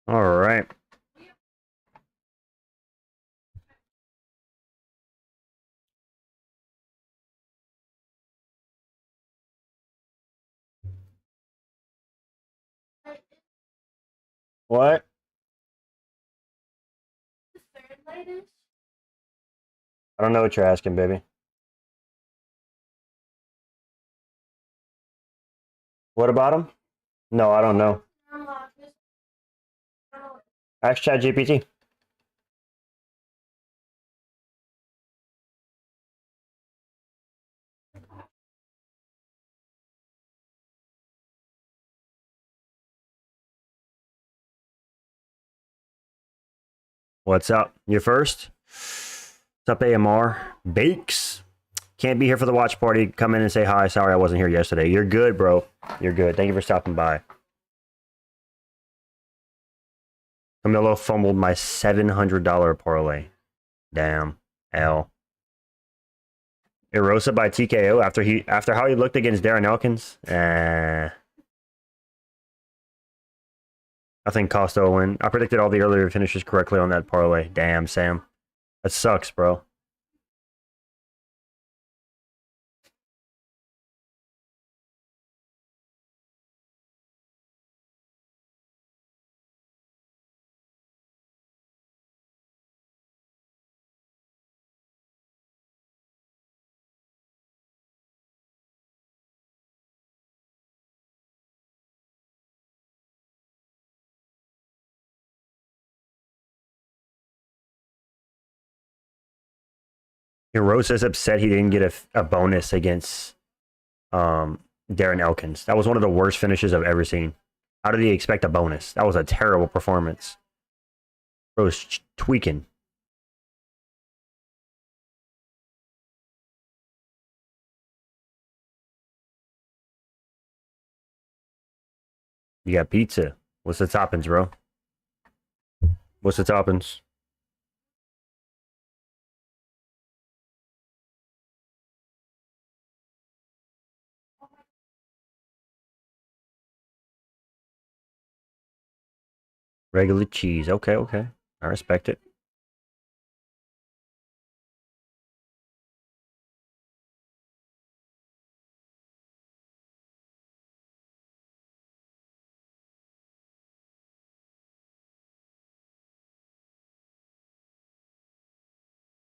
All right. What? I don't know what you're asking, baby. What about him? No, I don't know. Ask ChatGPT. What's up? You first? What's up, AMR? Bakes. Can't be here for the watch party. Come in and say hi. Sorry I wasn't here yesterday. You're good, bro. You're good. Thank you for stopping by. Camilo fumbled my $700 parlay. Damn. L. Erosa by TKO after how he looked against Darren Elkins. I think Costa will win. I predicted all the earlier finishes correctly on that parlay. Damn, Sam. That sucks, bro. Rosa's upset he didn't get a bonus against Darren Elkins. That was one of the worst finishes I've ever seen. How did he expect a bonus? That was a terrible performance. Bro was tweaking. You got pizza. What's the toppings, bro? What's the toppings? Regular cheese. Okay, okay. I respect it.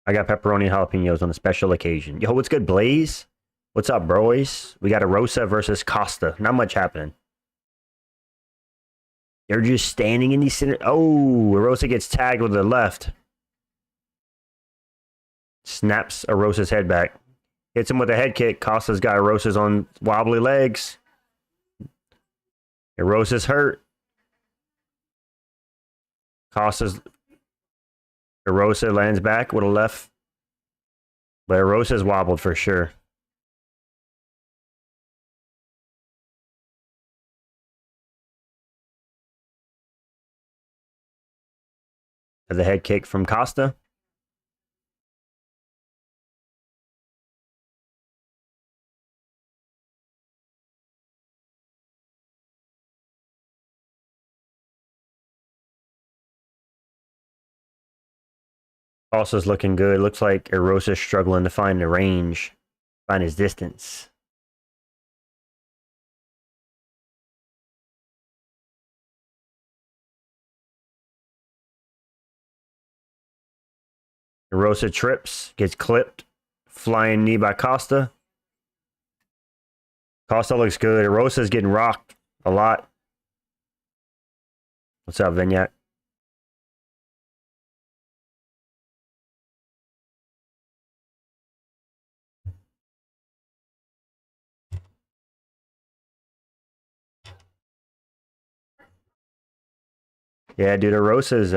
I got pepperoni and jalapenos on a special occasion. Yo, what's good, Blaze? What's up, broys? We got a Rosa versus Costa. Not much happening. They're just standing in these center. Oh, Rosa gets tagged with the left. Snaps Arosa's head back. Hits him with a head kick. Costa's got Arosa's on wobbly legs. Arosa's hurt. Costa's Arosa lands back with a left. But Arosa's wobbled for sure. The head kick from Costa. Costa's looking good. Looks like Arosa's struggling to find the range, find his distance. Arosa trips, gets clipped. Flying knee by Costa. Costa looks good. Arosa's getting rocked a lot. What's up, Vignac? Yeah, dude, Arosa's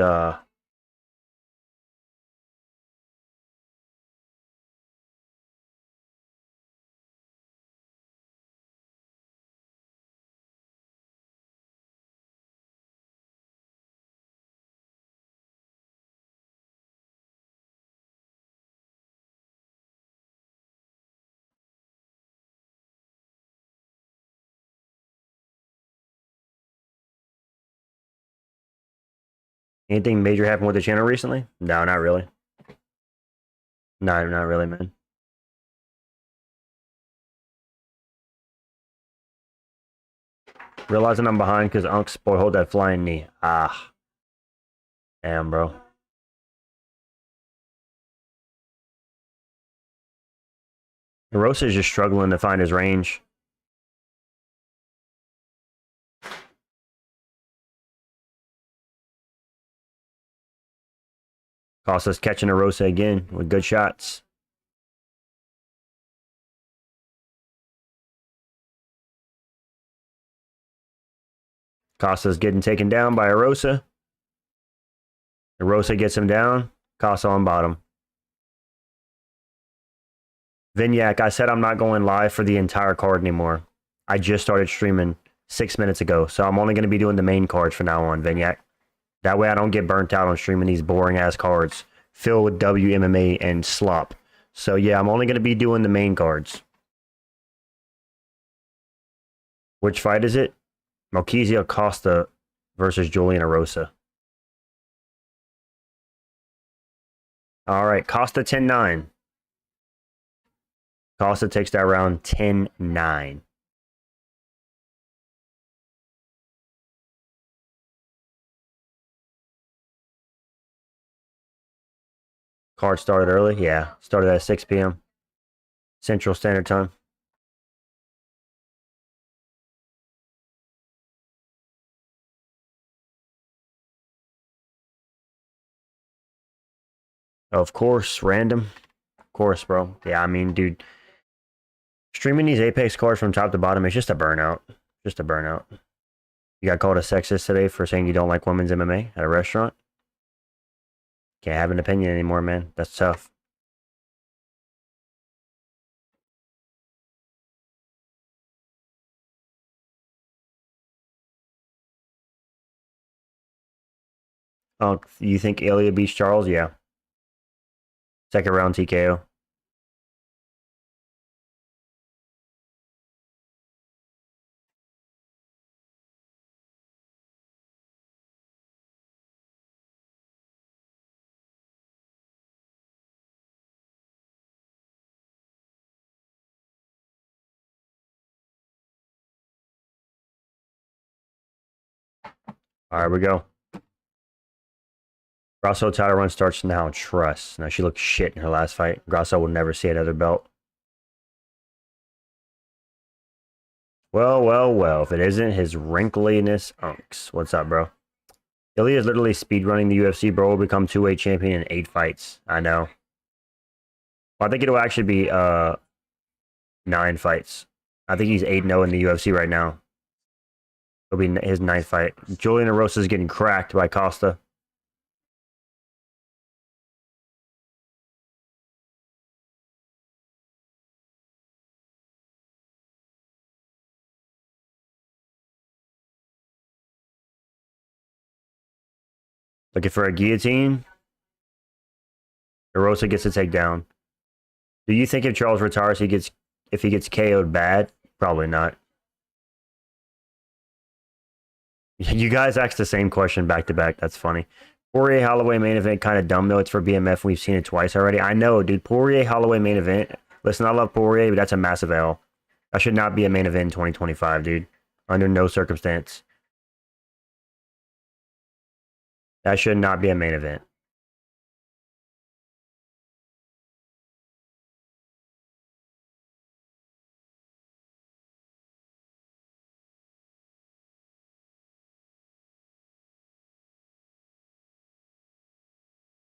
Anything major happened with the channel recently? No, not really. No, not really, man. Realizing I'm behind because Unk's boy hold that flying knee. Ah. Damn, bro. Rosa is just struggling to find his range. Costa's catching Rosa again with good shots. Costa's getting taken down by Rosa. Rosa gets him down. Costa on bottom. Vignac, I said I'm not going live for the entire card anymore. I just started streaming 6 minutes ago, so I'm only going to be doing the main cards from now on, Vignac. That way I don't get burnt out on streaming these boring-ass cards filled with WMMA and slop. So yeah, I'm only going to be doing the main cards. Which fight is it? Malkizia Costa versus Julian Erosa. All right, Costa 10-9. Costa takes that round 10-9. Card started early? Yeah, started at 6 p.m. Central Standard Time. Of course, random. Of course, bro. Yeah, I mean, dude. Streaming these Apex cards from top to bottom is just a burnout. Just a burnout. You got called a sexist today for saying you don't like women's MMA at a restaurant? Can't have an opinion anymore, man. That's tough. Oh, you think Ilya beats Charles? Yeah. Second round TKO. All right, we go. Grasso title run starts now. Trust. Now, she looked shit in her last fight. Grasso will never see another belt. Well, well, well. If it isn't his wrinkliness unks. What's up, bro? Ilya is literally speedrunning the UFC, bro. Will become 2-weight champion in 8 fights. I know. Well, I think it'll actually be 9 fights. I think he's 8-0 in the UFC right now. It'll be his 9th fight. Julian Erosa is getting cracked by Costa. Looking for a guillotine. Erosa gets a takedown. Do you think if Charles retires, if he gets KO'd bad? Probably not. You guys asked the same question back to back. That's funny. Poirier Holloway main event kind of dumb though. It's for BMF. We've seen it twice already. I know, dude. Poirier Holloway main event. Listen, I love Poirier, but that's a massive L. That should not be a main event in 2025, dude. Under no circumstance. That should not be a main event.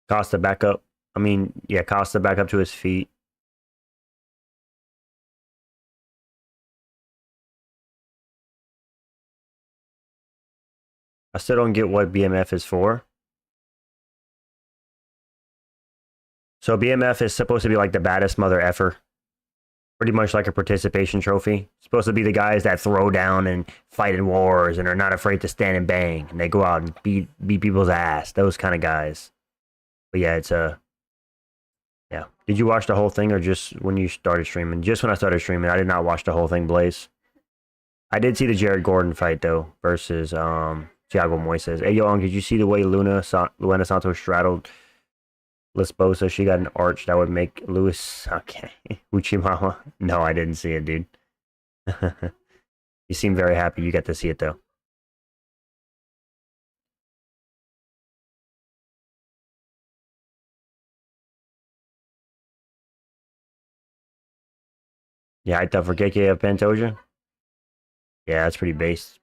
Costa back up. I mean, yeah, Costa back up to his feet. I still don't get what BMF is for. So BMF is supposed to be like the baddest mother effer. Pretty much like a participation trophy. It's supposed to be the guys that throw down and fight in wars and are not afraid to stand and bang. And they go out and beat people's ass. Those kind of guys. But yeah, it's yeah. Did you watch the whole thing or just when you started streaming? Just when I started streaming. I did not watch the whole thing, Blaze. I did see the Jared Gordon fight though versus Thiago Moy says, "Hey, yo, did you see the way Luana Santos straddled Lesbosa? She got an arch that would make Luis okay Uchimama. No, I didn't see it, dude. You seem very happy you get to see it though. Yeah, I thought for KK of Pantoja. Yeah, that's pretty base.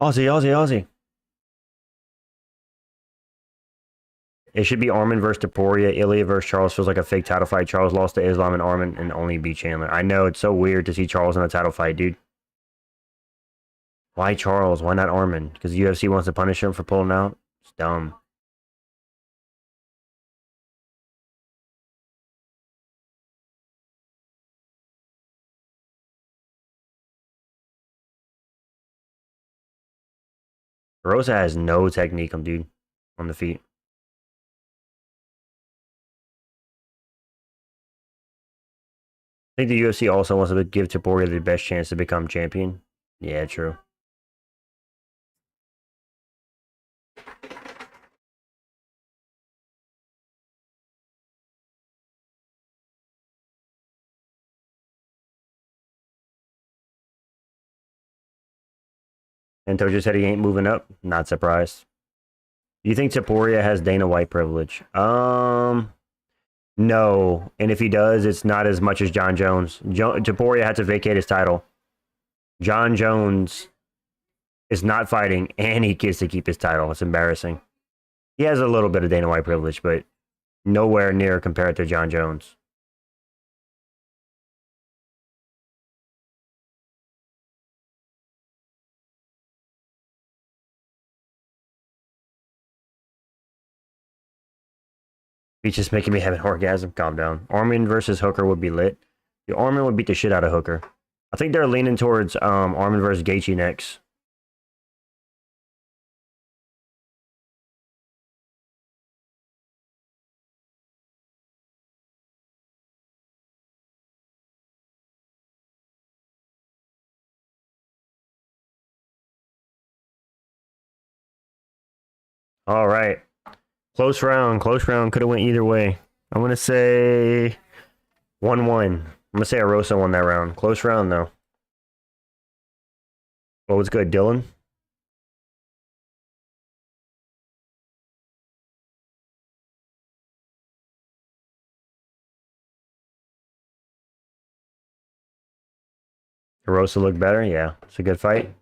Aussie, Aussie, Aussie. It should be Armin versus Taporia. Ilya versus Charles feels like a fake title fight. Charles lost to Islam and Armin and only beat Chandler. I know, it's so weird to see Charles in a title fight, dude. Why Charles? Why not Armin? Because the UFC wants to punish him for pulling out? It's dumb. Rosa has no technique, dude, on the feet. I think the UFC also wants to give Taporia the best chance to become champion. Yeah, true. And Tojo said he ain't moving up. Not surprised. Do you think Taporia has Dana White privilege? No. And if he does, it's not as much as John Jones. Taporia had to vacate his title. John Jones is not fighting, and he gets to keep his title. It's embarrassing. He has a little bit of Dana White privilege, but nowhere near compared to John Jones. He's just making me have an orgasm. Calm down. Armin versus Hooker would be lit. The Armin would beat the shit out of Hooker. I think they're leaning towards Armin versus Gaethje next. All right. Close round. Close round. Could have went either way. I'm going to say 1-1. I'm going to say Arosa won that round. Close round, though. What was good, Dylan? Arosa looked better? Yeah. It's a good fight.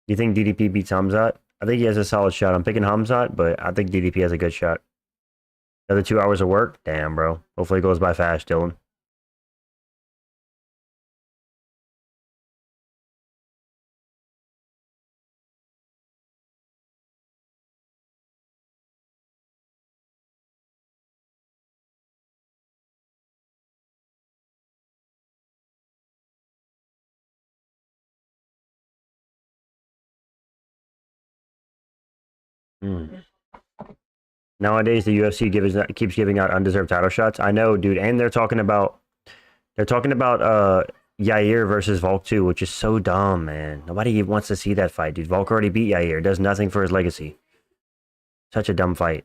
Do you think DDP beats Hamzat? I think he has a solid shot. I'm picking Hamzat, but I think DDP has a good shot. Another 2 hours of work? Damn, bro. Hopefully it goes by fast, Dylan. Mm. Nowadays, the UFC keeps giving out undeserved title shots. I know, dude, and they're talking about Yair versus Volk too, which is so dumb, man. Nobody wants to see that fight, dude. Volk already beat Yair. Does nothing for his legacy. Such a dumb fight.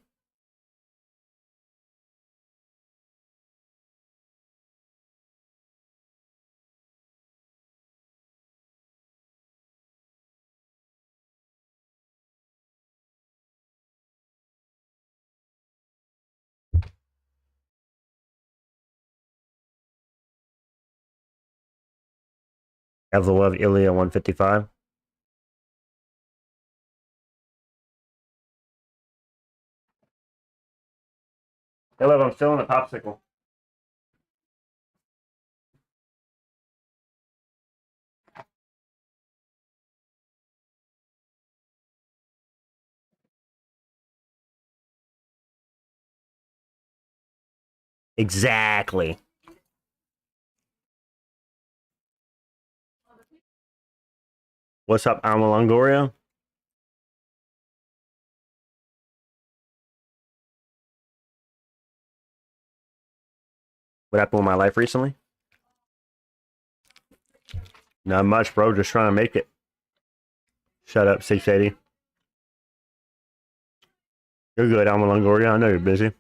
Evloev Ilya 155. Hey, I'm still in a popsicle. Exactly. What's up, Alma Longoria? What happened with my life recently? Not much, bro. Just trying to make it. Shut up, 680. You're good, Alma Longoria. I know you're busy.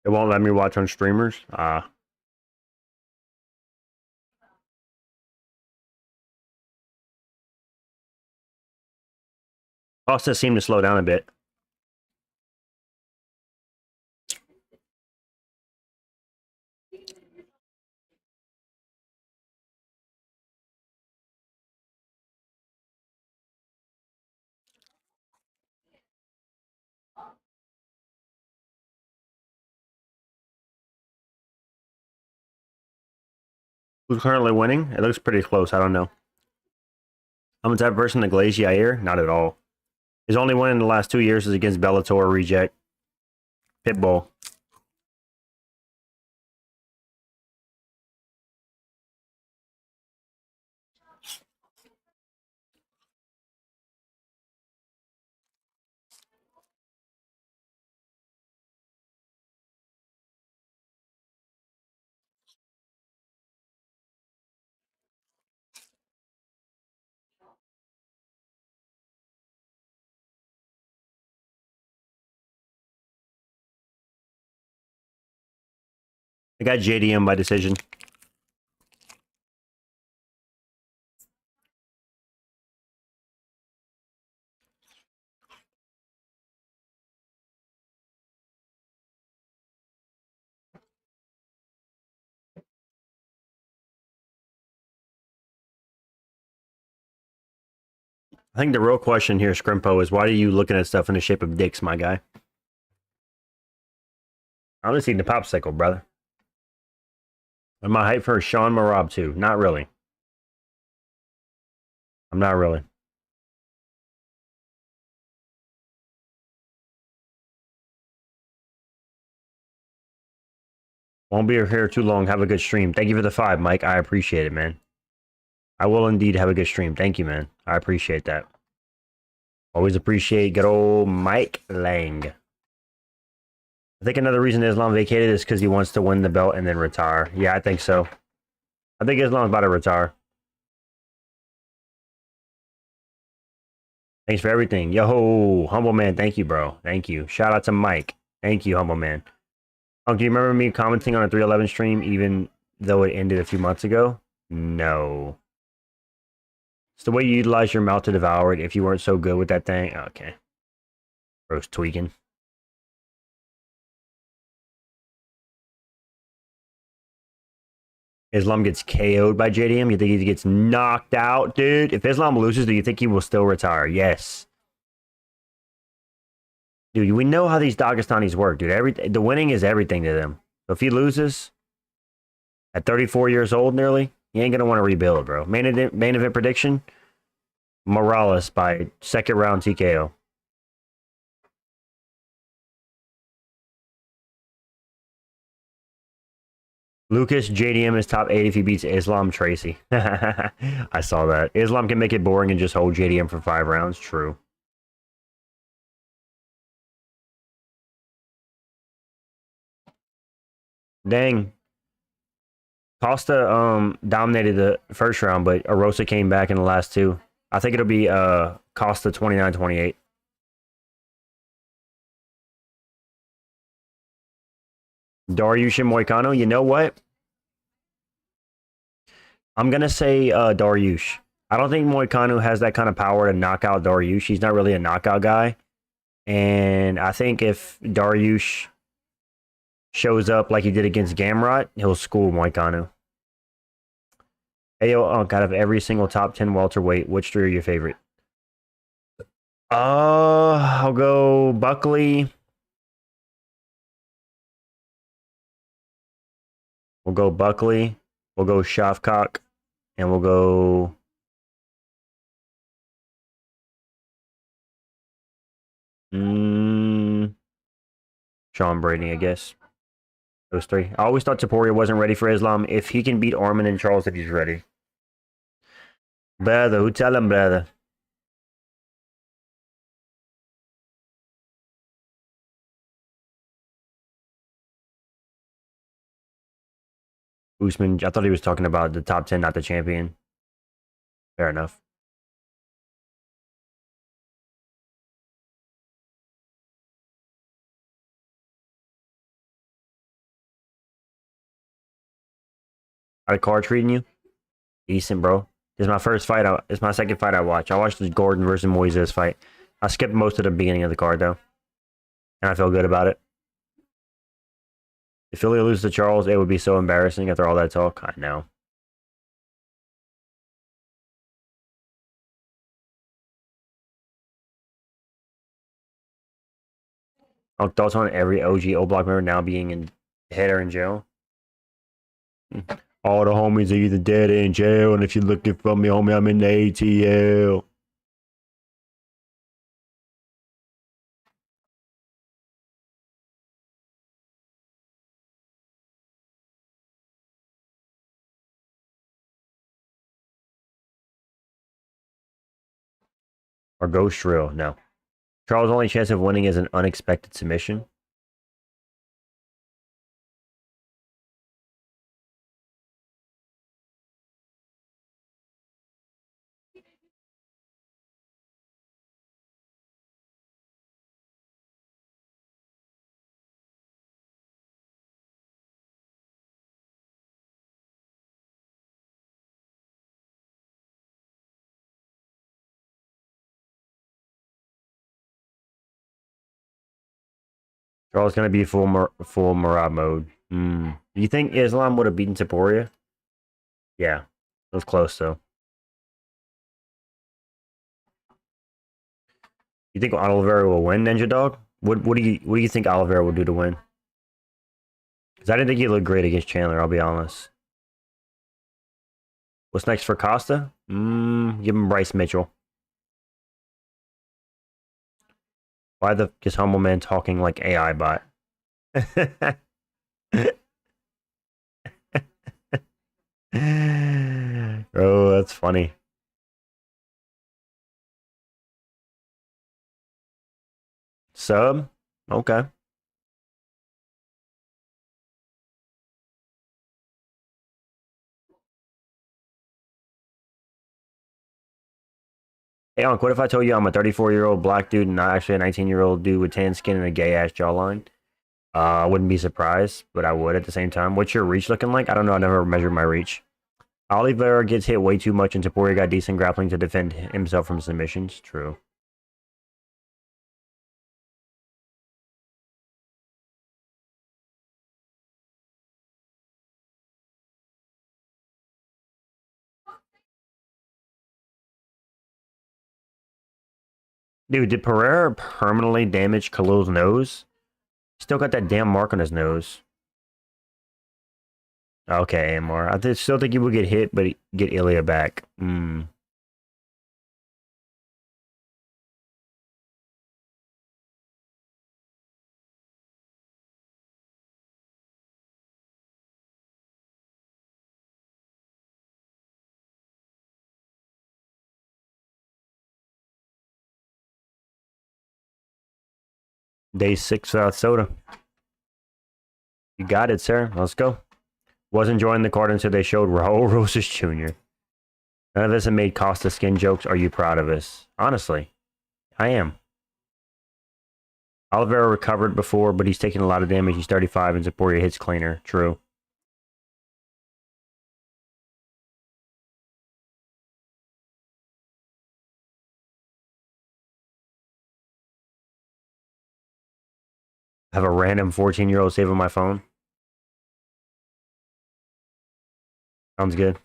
It won't let me watch on streamers. Costa seemed to slow down a bit. Who's currently winning? It looks pretty close. I don't know. I'm the type of person to glaze Yair? Not at all. His only win in the last 2 years is against Bellator reject Pitbull. I got JDM by decision. I think the real question here, Scrimpo, is why are you looking at stuff in the shape of dicks, my guy? I'm just eating the popsicle, brother. Am I hyped for Sean Marab too? Not really. I'm not really. Won't be here too long. Have a good stream. Thank you for the 5, Mike. I appreciate it, man. I will indeed have a good stream. Thank you, man. I appreciate that. Always appreciate good old Mike Lang. I think another reason Islam vacated is because he wants to win the belt and then retire. Yeah, I think so. I think Islam's about to retire. Thanks for everything. Yo, humble man. Thank you, bro. Thank you. Shout out to Mike. Thank you, humble man. Do you remember me commenting on a 311 stream even though it ended a few months ago? No. It's the way you utilize your mouth to devour it. If you weren't so good with that thing. Okay. Bro's tweaking. Islam gets KO'd by JDM. You think he gets knocked out, dude? If Islam loses, do you think he will still retire? Yes. Dude, we know how these Dagestanis work, dude. The winning is everything to them. So if he loses at 34 years old nearly, he ain't going to want to rebuild, bro. Main event prediction, Morales by second round TKO. Lucas, JDM is top 8 if he beats Islam Tracy. I saw that. Islam can make it boring and just hold JDM for 5 rounds. True. Dang. Costa dominated the first round, but Arosa came back in the last 2. I think it'll be Costa 29-28. Dariush and Moicano, you know what? I'm going to say Dariush. I don't think Moicano has that kind of power to knock out Dariush. He's not really a knockout guy. And I think if Dariush shows up like he did against Gamrot, he'll school Moicano. Out of every single top 10 welterweight, which 3 are your favorite? I'll go Buckley. We'll go Buckley. We'll go Shavkak. And we'll go... Sean Brady, I guess. Those three. I always thought Taporia wasn't ready for Islam. If he can beat Arman and Charles, if he's ready. Brother, who tell him, brother? Usman, I thought he was talking about the top 10, not the champion. Fair enough. How the card treating you? Decent, bro. This is my first fight. It's my second fight I watch. I watched the Gordon versus Moises fight. I skipped most of the beginning of the card, though. And I feel good about it. If Philly loses to Charles, it would be so embarrassing after all that talk. I know. Thoughts on every OG O Block member now being in head or in jail? All the homies are either dead or in jail, and if you're looking for me, homie, I'm in the ATL. Or Ghost Drill? No. Charles' only chance of winning is an unexpected submission. Charles going to be full Marab mode. Do you think Islam would have beaten Taporia? Yeah. It was close, though. You think Oliveira will win, Ninja Dog? What do you think Oliveira will do to win? Because I didn't think he looked great against Chandler, I'll be honest. What's next for Costa? Give him Bryce Mitchell. Why the just humble man talking like AI bot? Oh, that's funny. Sub? Okay. Hey, Unc, what if I told you I'm a 34-year-old black dude and not actually a 19-year-old dude with tan skin and a gay-ass jawline? I wouldn't be surprised, but I would at the same time. What's your reach looking like? I don't know. I never measured my reach. Oliveira gets hit way too much, and Taporia got decent grappling to defend himself from submissions. True. Dude, did Pereira permanently damage Khalil's nose? Still got that damn mark on his nose. Okay, Amar. I still think he would get hit, but get Ilya back. Day 6 without soda. You got it, sir. Let's go. Was enjoying the card until they showed Raul Rosas Jr. None of us have made Costa skin jokes. Are you proud of us? Honestly, I am. Oliveira recovered before, but he's taking a lot of damage. He's 35 and Zaporia hits cleaner. True. I have a random 14-year-old saving my phone. Sounds good.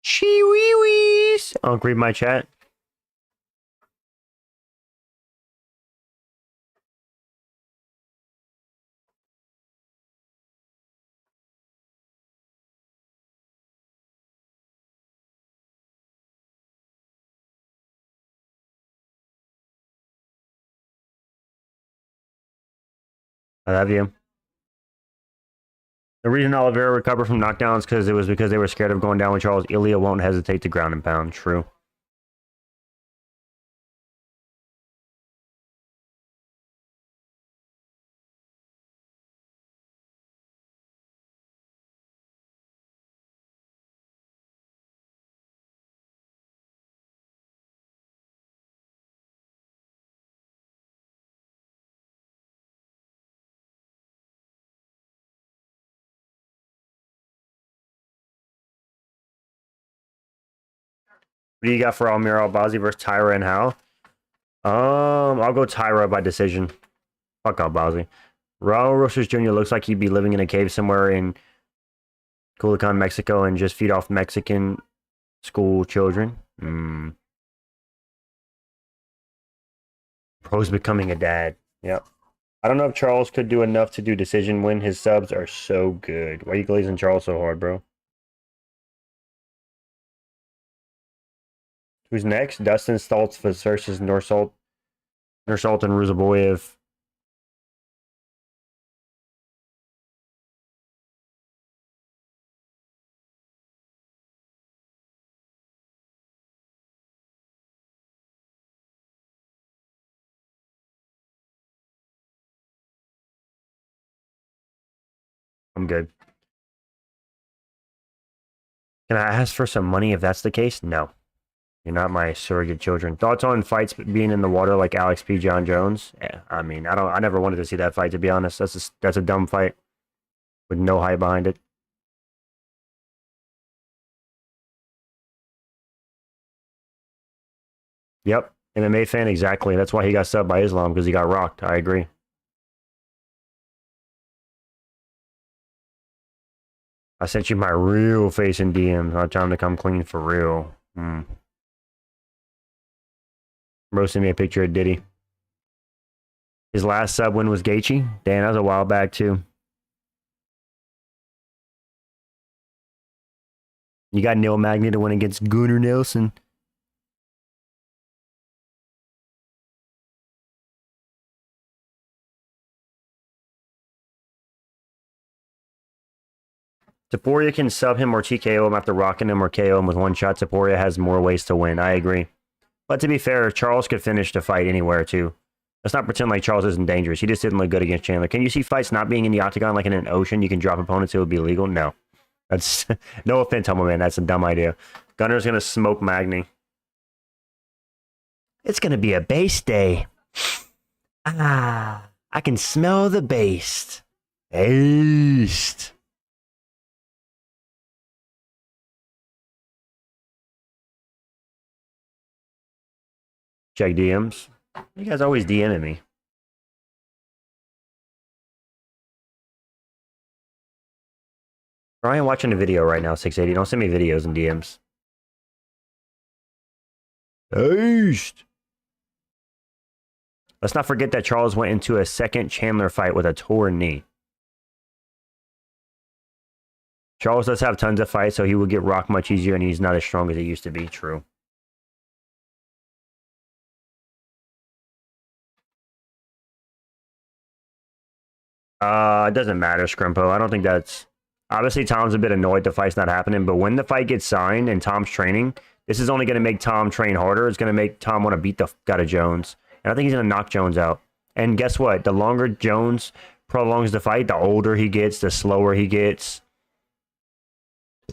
Chee-wee-wees. I'll read my chat. I love you. The reason Oliveira recovered from knockdowns because they were scared of going down with Charles. Ilya won't hesitate to ground and pound. True. What do you got for Almir Albazi versus Tyra and how? I'll go Tyra by decision. Fuck Albazi. Raul Rosas Jr. looks like he'd be living in a cave somewhere in Culiacan, Mexico, and just feed off Mexican school children. Pro's becoming a dad. Yep. I don't know if Charles could do enough to do decision win. His subs are so good. Why are you glazing Charles so hard, bro? Who's next? Dustin Stoltz versus Norsalt and Ruzaboyev. I'm good. Can I ask for some money if that's the case? No. You're not my surrogate children. Thoughts on fights being in the water like Alex P. John Jones? Yeah, I mean, I never wanted to see that fight, to be honest. That's a dumb fight with no hype behind it. Yep. MMA fan, exactly. That's why he got subbed by Islam, because he got rocked. I agree. I sent you my real face in DMs. I'm trying to come clean for real. Bro sent me a picture of Diddy. His last sub win was Gaethje. Damn, that was a while back too. You got Neil Magny to win against Gunnar Nelson. Taporia can sub him or TKO him after rocking him or KO him with one shot. Taporia has more ways to win. I agree. But to be fair, Charles could finish the fight anywhere too. Let's not pretend like Charles isn't dangerous. He just didn't look good against Chandler. Can you see fights not being in the octagon like in an ocean? You can drop opponents, it would be illegal? No. That's no offense, Humble Man. That's a dumb idea. Gunner's gonna smoke Magny. It's gonna be a base day. I can smell the baste. Baste. Check DMs. You guys always DMing me. Ryan watching a video right now, 680. Don't send me videos and DMs. East. Let's not forget that Charles went into a second Chandler fight with a torn knee. Charles does have tons of fights, so he will get rocked much easier, and he's not as strong as he used to be. True. It doesn't matter, Scrimpo. I don't think that's... Obviously, Tom's a bit annoyed the fight's not happening, but when the fight gets signed and Tom's training, this is only going to make Tom train harder. It's going to make Tom want to beat the fuck out of Jones. And I think he's going to knock Jones out. And guess what? The longer Jones prolongs the fight, the older he gets, the slower he gets.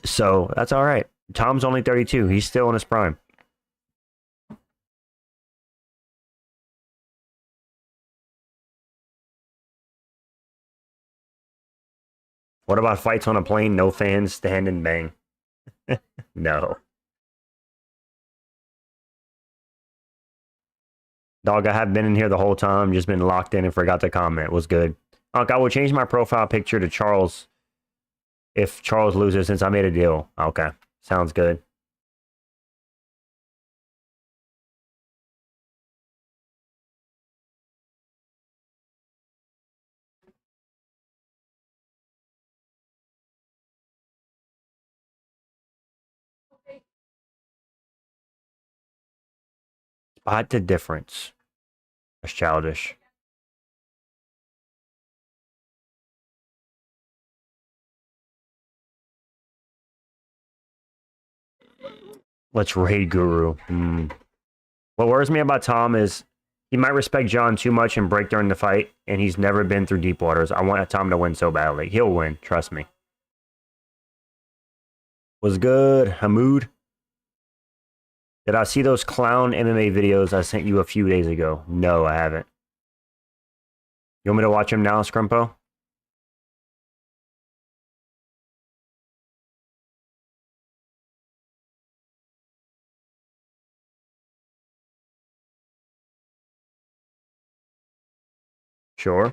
So, that's all right. Tom's only 32. He's still in his prime. What about fights on a plane? No fans, stand and bang. No. Dog, I have been in here the whole time, just been locked in and forgot to comment. Was good. Unc, I will change my profile picture to Charles if Charles loses since I made a deal. Okay. Sounds good. Spot the difference. That's childish. Let's raid Guru. What worries me about Tom is he might respect John too much and break during the fight, and he's never been through deep waters. I want Tom to win so badly. He'll win. Trust me. Was good, Hamoud? Did I see those clown MMA videos I sent you a few days ago? No, I haven't. You want me to watch him now, Scrumpo? Sure.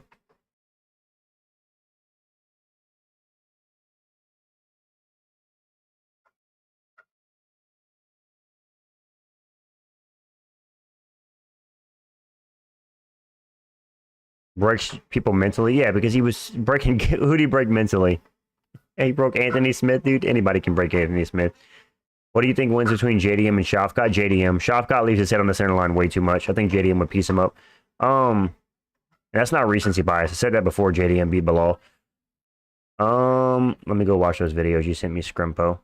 Breaks people mentally? Yeah, because he was breaking... Who'd he break mentally? He broke Anthony Smith, dude. Anybody can break Anthony Smith. What do you think wins between JDM and Shafkat? JDM. Shafkat leaves his head on the center line way too much. I think JDM would piece him up. That's not recency bias. I said that before JDM beat Bilal. Let me go watch those videos you sent me, Scrimpo.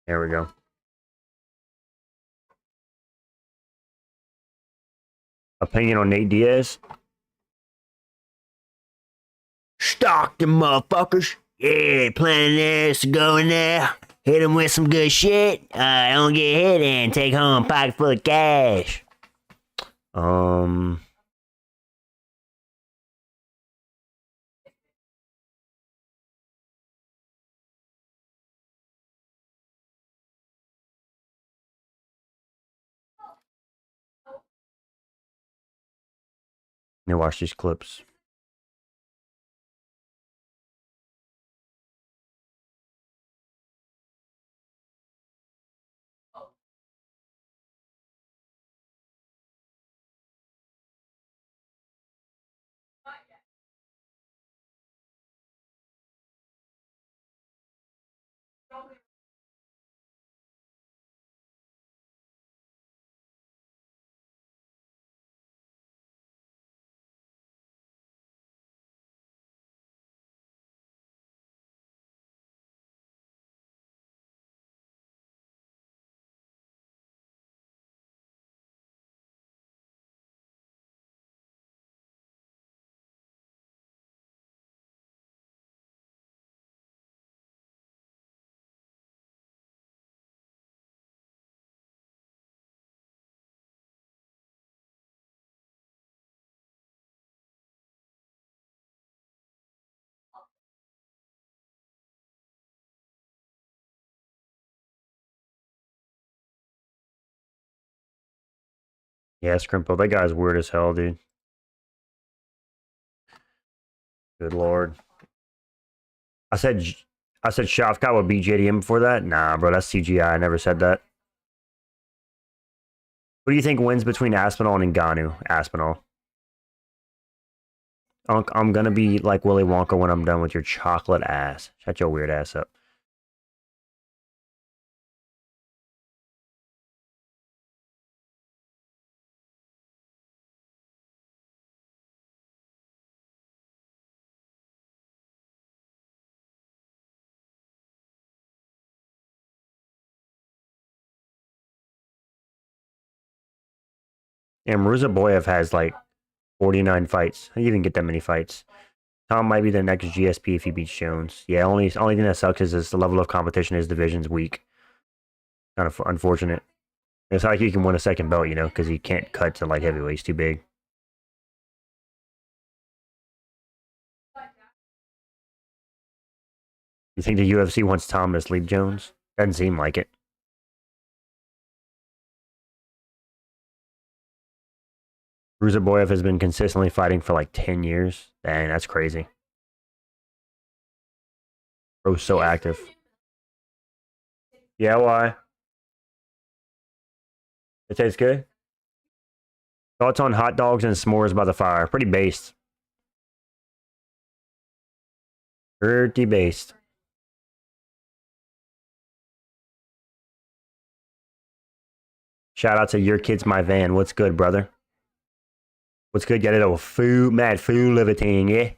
There we go. Opinion on Nate Diaz? Stalk them motherfuckers. Yeah, planning this, go in there, hit them with some good shit. Don't get hit and take home a pocket full of cash. Let me watch these clips. Yeah, Scrimpo, that guy's weird as hell, dude. Good lord. I said Shafkat would beat JDM before that? Nah, bro, that's CGI. I never said that. Who do you think wins between Aspinall and Ngannou? Aspinall. I'm gonna be like Willy Wonka when I'm done with your chocolate ass. Shut your weird ass up. And Ruzaboyev has like 49 fights. How do you even get that many fights? Tom might be the next GSP if he beats Jones. Yeah, only thing that sucks is the level of competition in his division's weak. Kind of unfortunate. It's not like he can win a second belt, you know, because he can't cut to light heavyweight. He's too big. You think the UFC wants Tom to sleep Jones? Doesn't seem like it. Ruzaboyev has been consistently fighting for like 10 years. Dang, that's crazy. Bro's so active. Yeah, why? It tastes good? Thoughts on hot dogs and s'mores by the fire? Pretty based. Pretty based. Shout out to Your Kid's My Van. What's good, brother? What's good? Get it? Oh, mad fool of a thing, yeah?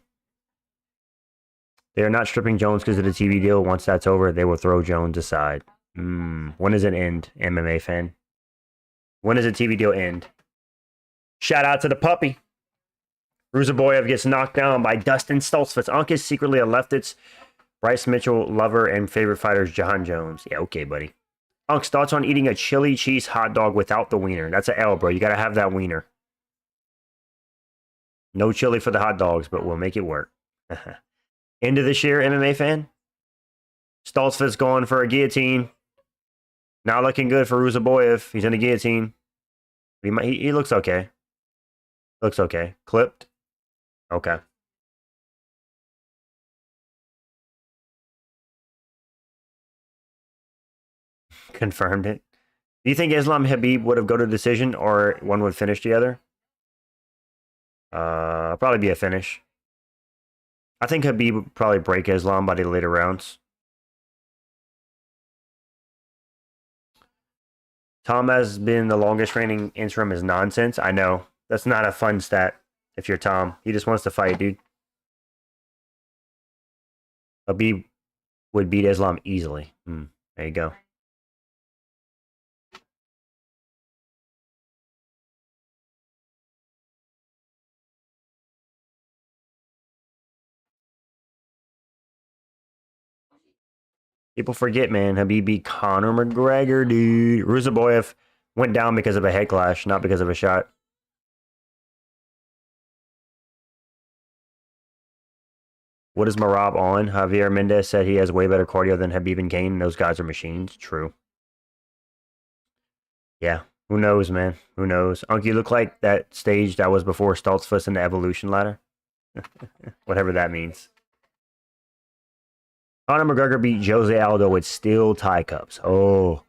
They are not stripping Jones because of the TV deal. Once that's over, they will throw Jones aside. When does it end, MMA fan? When does the TV deal end? Shout out to the puppy. Ruzaboyev gets knocked down by Dustin Stoltzfus. Unk is secretly a leftist. Bryce Mitchell, lover, and favorite fighter is John Jones. Yeah, okay, buddy. Unk's thoughts on eating a chili cheese hot dog without the wiener. That's an L, bro. You got to have that wiener. No chili for the hot dogs, but we'll make it work. End of this year, MMA fan? Stoltzfus going for a guillotine. Not looking good for Ruzaboyev. He's in a guillotine. He looks okay. Looks okay. Clipped. Okay. Confirmed it. Do you think Islam Habib would have go to decision or one would finish together? Probably be a finish. I think Habib would probably break Islam by the later rounds. Tom has been the longest reigning interim is nonsense. I know. That's not a fun stat if you're Tom. He just wants to fight, dude. Habib would beat Islam easily. There you go. People forget, man. Habib beat Conor McGregor, dude. Ruzaboyev went down because of a head clash, not because of a shot. What is Marab on? Javier Mendez said he has way better cardio than Habib and Kane. Those guys are machines. True. Yeah. Who knows, man? Who knows? Unc, you look like that stage that was before Stoltzfus in the evolution ladder. Whatever that means. Conor McGregor beat Jose Aldo with steel tie cups. Oh.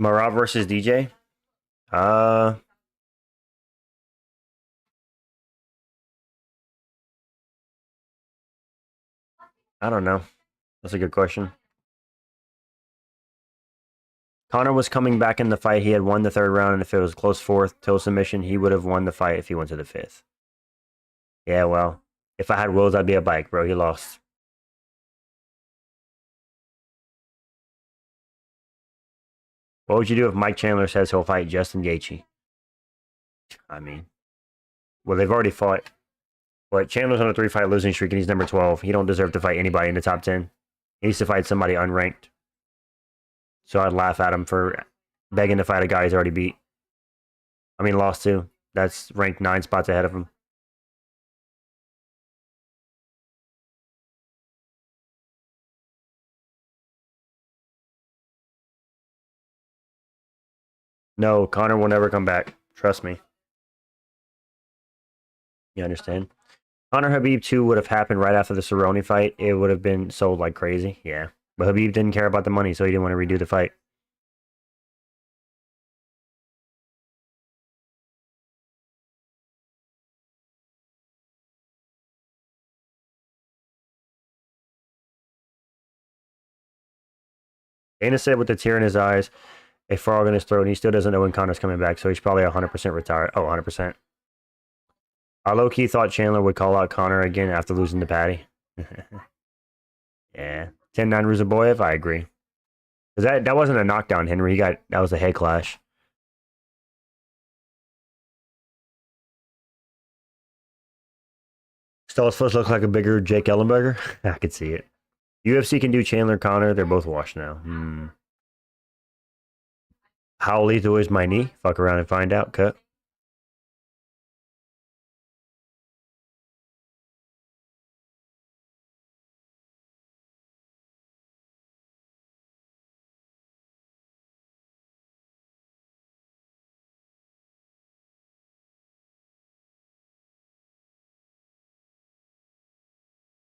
Marab versus DJ? I don't know. That's a good question. Conor was coming back in the fight. He had won the third round, and if it was close fourth till submission, he would have won the fight if he went to the fifth. Yeah, well, if I had wheels, I'd be a bike, bro. He lost. What would you do if Mike Chandler says he'll fight Justin Gaethje? I mean, well, they've already fought. But Chandler's on a 3-fight losing streak, and he's number 12. He don't deserve to fight anybody in the top 10. He needs to fight somebody unranked. So I'd laugh at him for begging to fight a guy he's already beat. I mean, lost to. That's ranked 9 spots ahead of him. No, Conor will never come back. Trust me. You understand? Conor Habib 2 would have happened right after the Cerrone fight. It would have been sold like crazy. Yeah. But Habib didn't care about the money, so he didn't want to redo the fight. Dana said with the tear in his eyes, a frog in his throat, and he still doesn't know when Conor's coming back, so he's probably 100% retired. Oh, 100%. I low-key thought Chandler would call out Conor again after losing to Patty. Yeah. 10-9 Ruzaboyev, I agree. Because that wasn't a knockdown, Henry. That was a head clash. Stoltzfus looks like a bigger Jake Ellenberger. I could see it. UFC can do Chandler Conor. They're both washed now. How lethal is my knee? Fuck around and find out. Cut.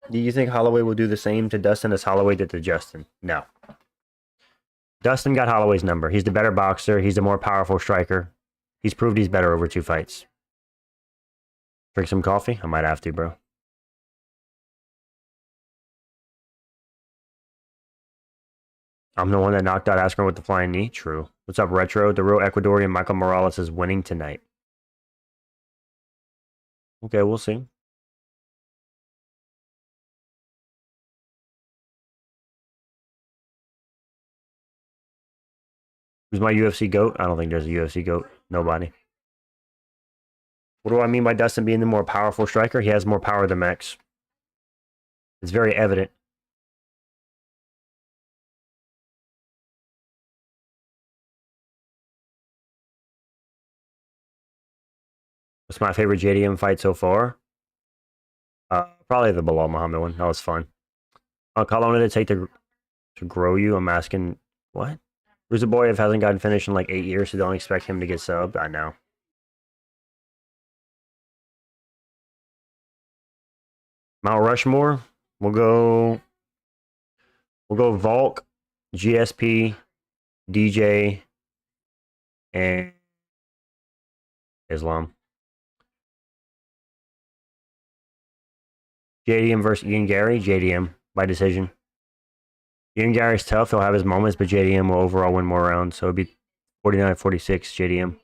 Do you think Holloway will do the same to Dustin as Holloway did to Justin? No. Dustin got Holloway's number. He's the better boxer. He's the more powerful striker. He's proved he's better over 2 fights. Drink some coffee? I might have to, bro. I'm the one that knocked out Askren with the flying knee. True. What's up, Retro? The real Ecuadorian Michael Morales is winning tonight. Okay, we'll see. Who's my UFC GOAT? I don't think there's a UFC GOAT. Nobody. What do I mean by Dustin being the more powerful striker? He has more power than Max. It's very evident. What's my favorite JDM fight so far? Probably the Bilal Muhammad one. That was fun. How long did it take to grow you? I'm asking, what? Ruzaboyev hasn't gotten finished in like 8 years, so don't expect him to get subbed. I know. Mount Rushmore, we'll go Volk, GSP, DJ, and Islam. JDM versus Ian Gary, JDM by decision. Ian Gary's tough. He'll have his moments, but JDM will overall win more rounds. So it'd be 49-46 JDM.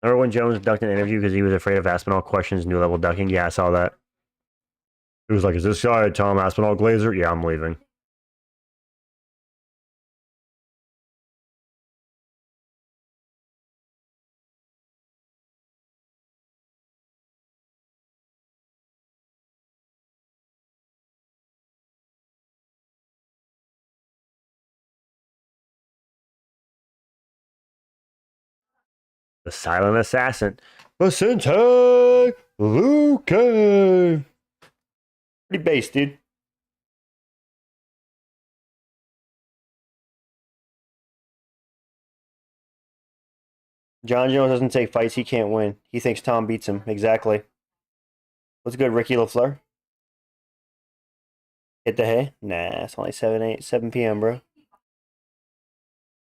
Remember when Jones ducked an interview because he was afraid of Aspinall questions, new level ducking? Yeah, I saw that. He was like, is this guy Tom Aspinall Glazer? Yeah, I'm leaving. The silent assassin. Vicente Luque. Pretty base, dude. John Jones doesn't take fights he can't win. He thinks Tom beats him. Exactly. What's good, Ricky LaFleur? Hit the hay? Nah, it's only 7 p.m., bro.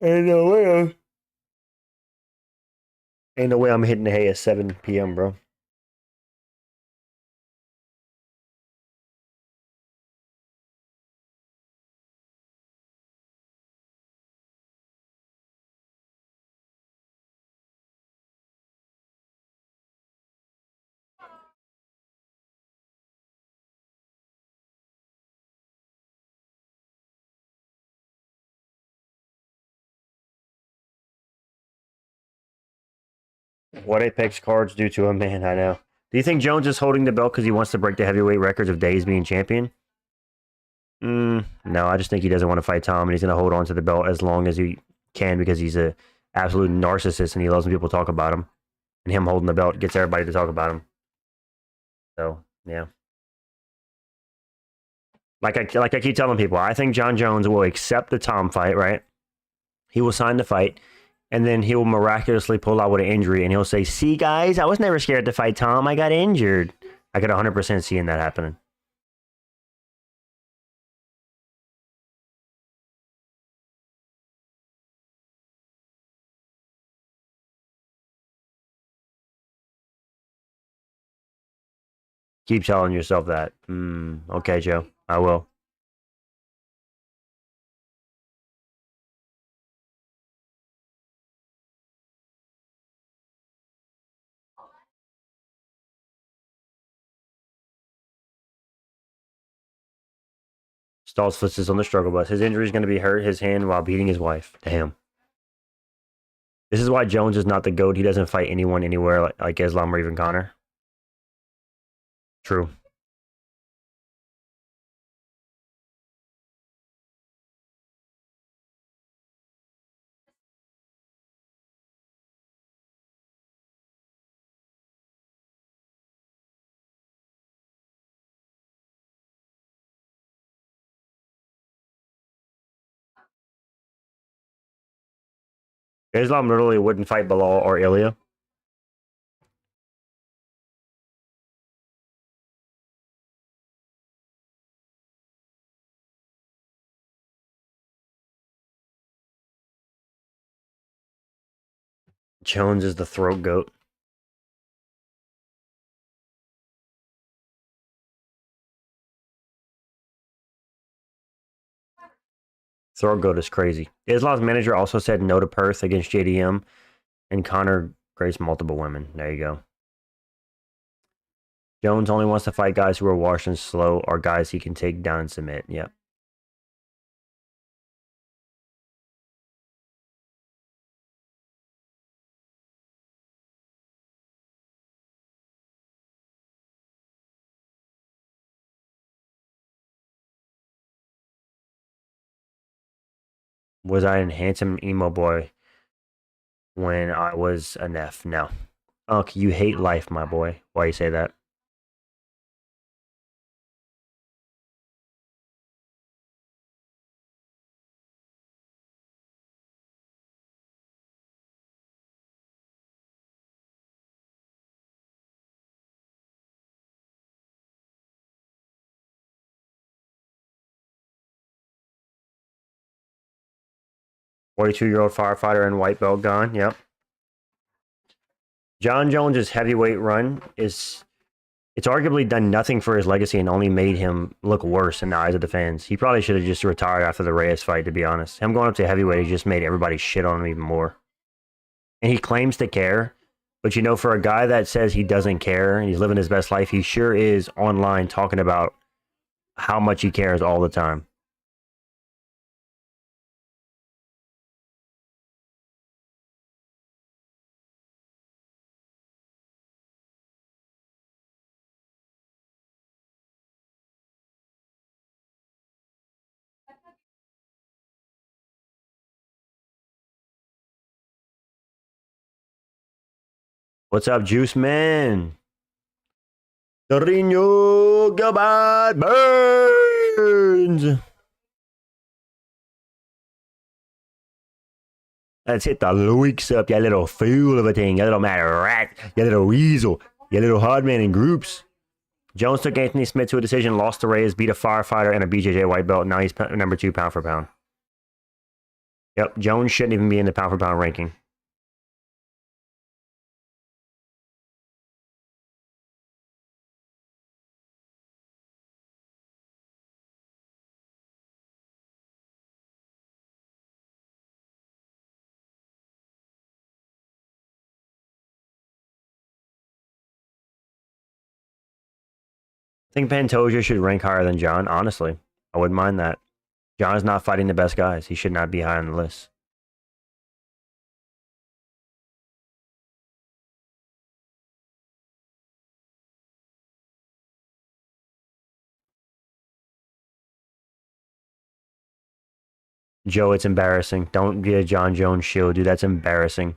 Ain't no way. Ain't no way I'm hitting the hay at 7 p.m., bro. What Apex cards do to a man, I know. Do you think Jones is holding the belt because he wants to break the heavyweight records of days being champion? No, I just think he doesn't want to fight Tom, and he's going to hold on to the belt as long as he can because he's a absolute narcissist and he loves when people talk about him. And him holding the belt gets everybody to talk about him. So, yeah. Like I keep telling people, I think John Jones will accept the Tom fight, right? He will sign the fight, and then he will miraculously pull out with an injury, and he'll say, see, guys, I was never scared to fight Tom. I got injured. I could 100% see that happening. Keep telling yourself that. Okay, Joe. I will. Stall's foot is on the struggle bus. His injury is going to be hurt his hand while beating his wife. Damn. This is why Jones is not the GOAT. He doesn't fight anyone anywhere like Islam or even Connor. True. Islam literally wouldn't fight Bilal or Ilya. Jones is the throat goat. Throat goat is crazy. Islam's manager also said no to Perth against JDM, and Connor graced multiple women. There you go. Jones only wants to fight guys who are washed and slow or guys he can take down and submit. Yep. Was I a handsome emo boy when I was an F? No. Unc, you hate life, my boy. Why you say that? "42-year-old firefighter and white belt gone." Yep. John Jones's heavyweight run is it's arguably done nothing for his legacy and only made him look worse in the eyes of the fans. He probably should have just retired after the Reyes fight, to be honest. Him going up to heavyweight, he just made everybody shit on him even more. And he claims to care, but you know, for a guy that says he doesn't care and he's living his best life, he sure is online talking about how much he cares all the time. What's up, Juice Man? Torino Gilbert Burns. Let's hit the leaks up, you little fool of a thing, you little mad rat, you little weasel, you little hard man in groups. Jones took Anthony Smith to a decision, lost to Reyes, beat a firefighter and a BJJ white belt. Now he's number 2 pound for pound. Yep, Jones shouldn't even be in the pound for pound ranking. I think Pantoja should rank higher than John, honestly. I wouldn't mind that. John is not fighting the best guys. He should not be high on the list. Joe, it's embarrassing. Don't be a John Jones shield, dude. That's embarrassing.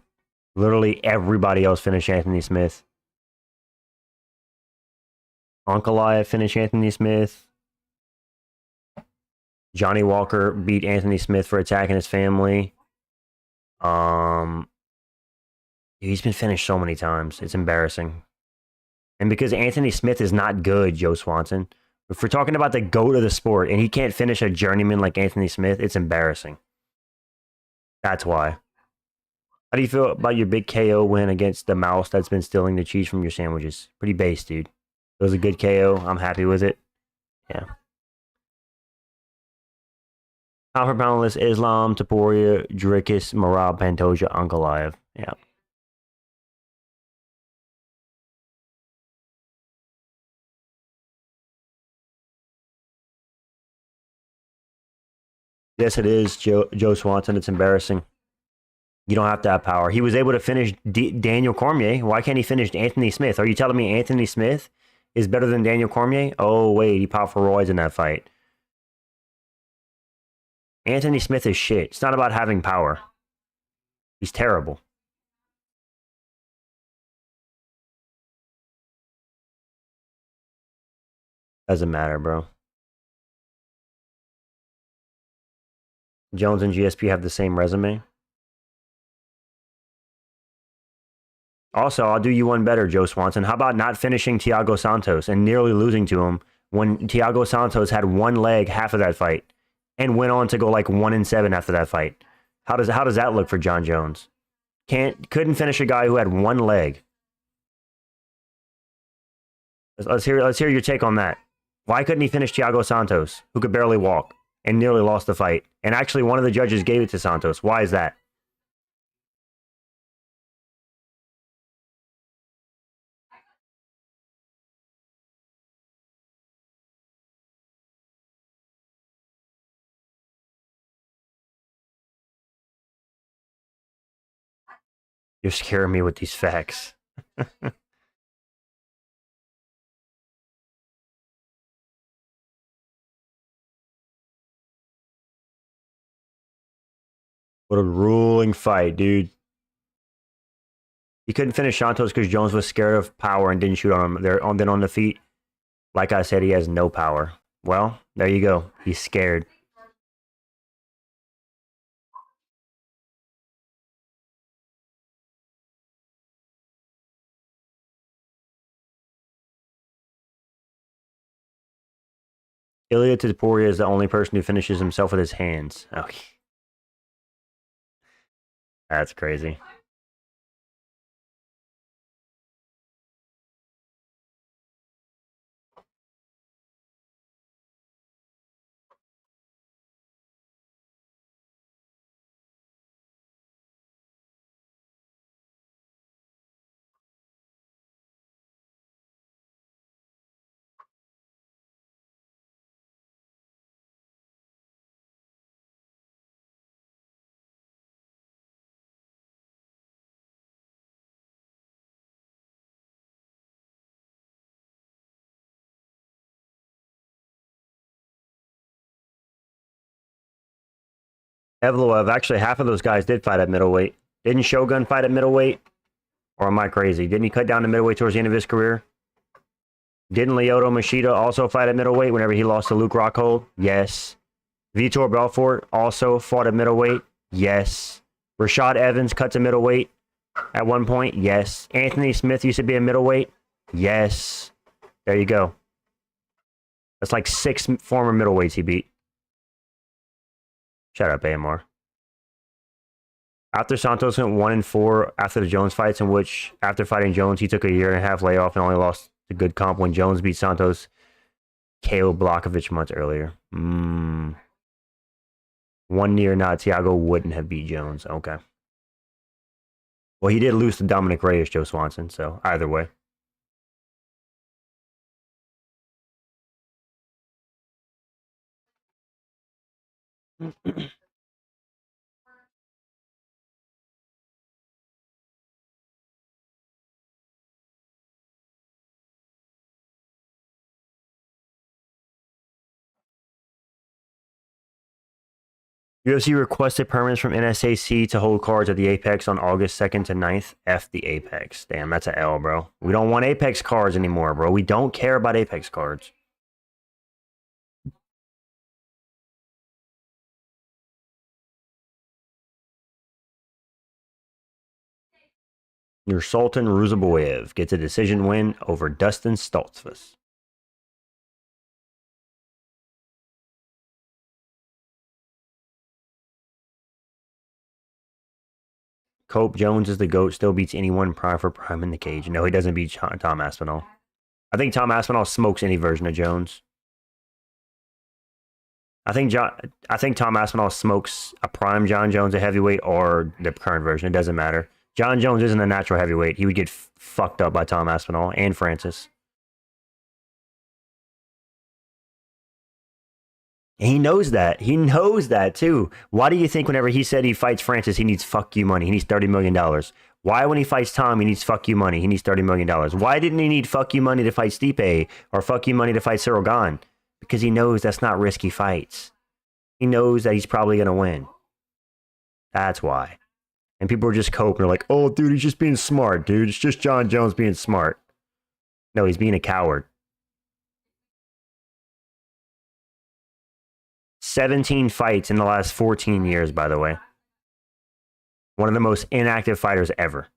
Literally everybody else finished Anthony Smith. Ankalaev finished Anthony Smith. Johnny Walker beat Anthony Smith for attacking his family. He's been finished so many times. It's embarrassing. And because Anthony Smith is not good, Joe Swanson, if we're talking about the GOAT of the sport and he can't finish a journeyman like Anthony Smith, it's embarrassing. That's why. How do you feel about your big KO win against the mouse that's been stealing the cheese from your sandwiches? Pretty base, dude. It was a good KO. I'm happy with it. Yeah. Pound for pound list: Islam, Taporia, Dricus, Marab, Pantoja, Ankalaev. Yeah. Yes, it is, Joe Swanson. It's embarrassing. You don't have to have power. He was able to finish Daniel Cormier. Why can't he finish Anthony Smith? Are you telling me Anthony Smith is better than Daniel Cormier? Oh, wait, he popped for roids in that fight. Anthony Smith is shit. It's not about having power. He's terrible. Doesn't matter, bro. Jones and GSP have the same resume. Also, I'll do you one better, Joe Swanson. How about not finishing Thiago Santos and nearly losing to him when Thiago Santos had one leg half of that fight and went on to go like 1-7 after that fight? How does that look for John Jones? Couldn't finish a guy who had one leg. Let's hear your take on that. Why couldn't he finish Thiago Santos, who could barely walk and nearly lost the fight? And actually, one of the judges gave it to Santos. Why is that? You're scaring me with these facts. What a grueling fight, dude. He couldn't finish Santos because Jones was scared of power and didn't shoot on him. Then on the feet, like I said, he has no power. Well, there you go. He's scared. Ilya Taporia is the only person who finishes himself with his hands. Okay. That's crazy. Evloev, actually, half of those guys did fight at middleweight. Didn't Shogun fight at middleweight? Or am I crazy? Didn't he cut down to middleweight towards the end of his career? Didn't Lyoto Machida also fight at middleweight whenever he lost to Luke Rockhold? Yes. Vitor Belfort also fought at middleweight? Yes. Rashad Evans cut to middleweight at one point? Yes. Anthony Smith used to be a middleweight? Yes. There you go. That's like 6 former middleweights he beat. Shut up, AMR. After Santos went 1-4 after the Jones fights, in which after fighting Jones, he took a 1.5 year layoff and only lost to good comp when Jones beat Santos KO Blachowicz months earlier. 1 year not, Thiago wouldn't have beat Jones. Okay. Well, he did lose to Dominic Reyes, Joe Swanson, so either way. UFC requested permits from NSAC to hold cards at the Apex on August 2nd to 9th. F the Apex. Damn, that's a L, bro. We don't want Apex cards anymore, bro. We don't care about Apex cards. Your Sultan Ruzaboyev gets a decision win over Dustin Stoltzfus. Cope Jones is the GOAT, still beats anyone prime for prime in the cage. No, he doesn't beat Tom Aspinall. I think Tom Aspinall smokes any version of Jones. I think Tom Aspinall smokes a prime John Jones, a heavyweight, or the current version. It doesn't matter. John Jones isn't a natural heavyweight. He would get fucked up by Tom Aspinall and Francis. And he knows that. He knows that too. Why do you think whenever he said he fights Francis, he needs fuck you money? He needs $30 million. Why when he fights Tom, he needs fuck you money? He needs $30 million. Why didn't he need fuck you money to fight Stipe or fuck you money to fight Cyril Gane? Because he knows that's not risky fights. He knows that he's probably going to win. That's why. And people are just coping. They're like, oh, dude, he's just being smart, dude. It's just John Jones being smart. No, he's being a coward. 17 fights in the last 14 years, by the way. One of the most inactive fighters ever.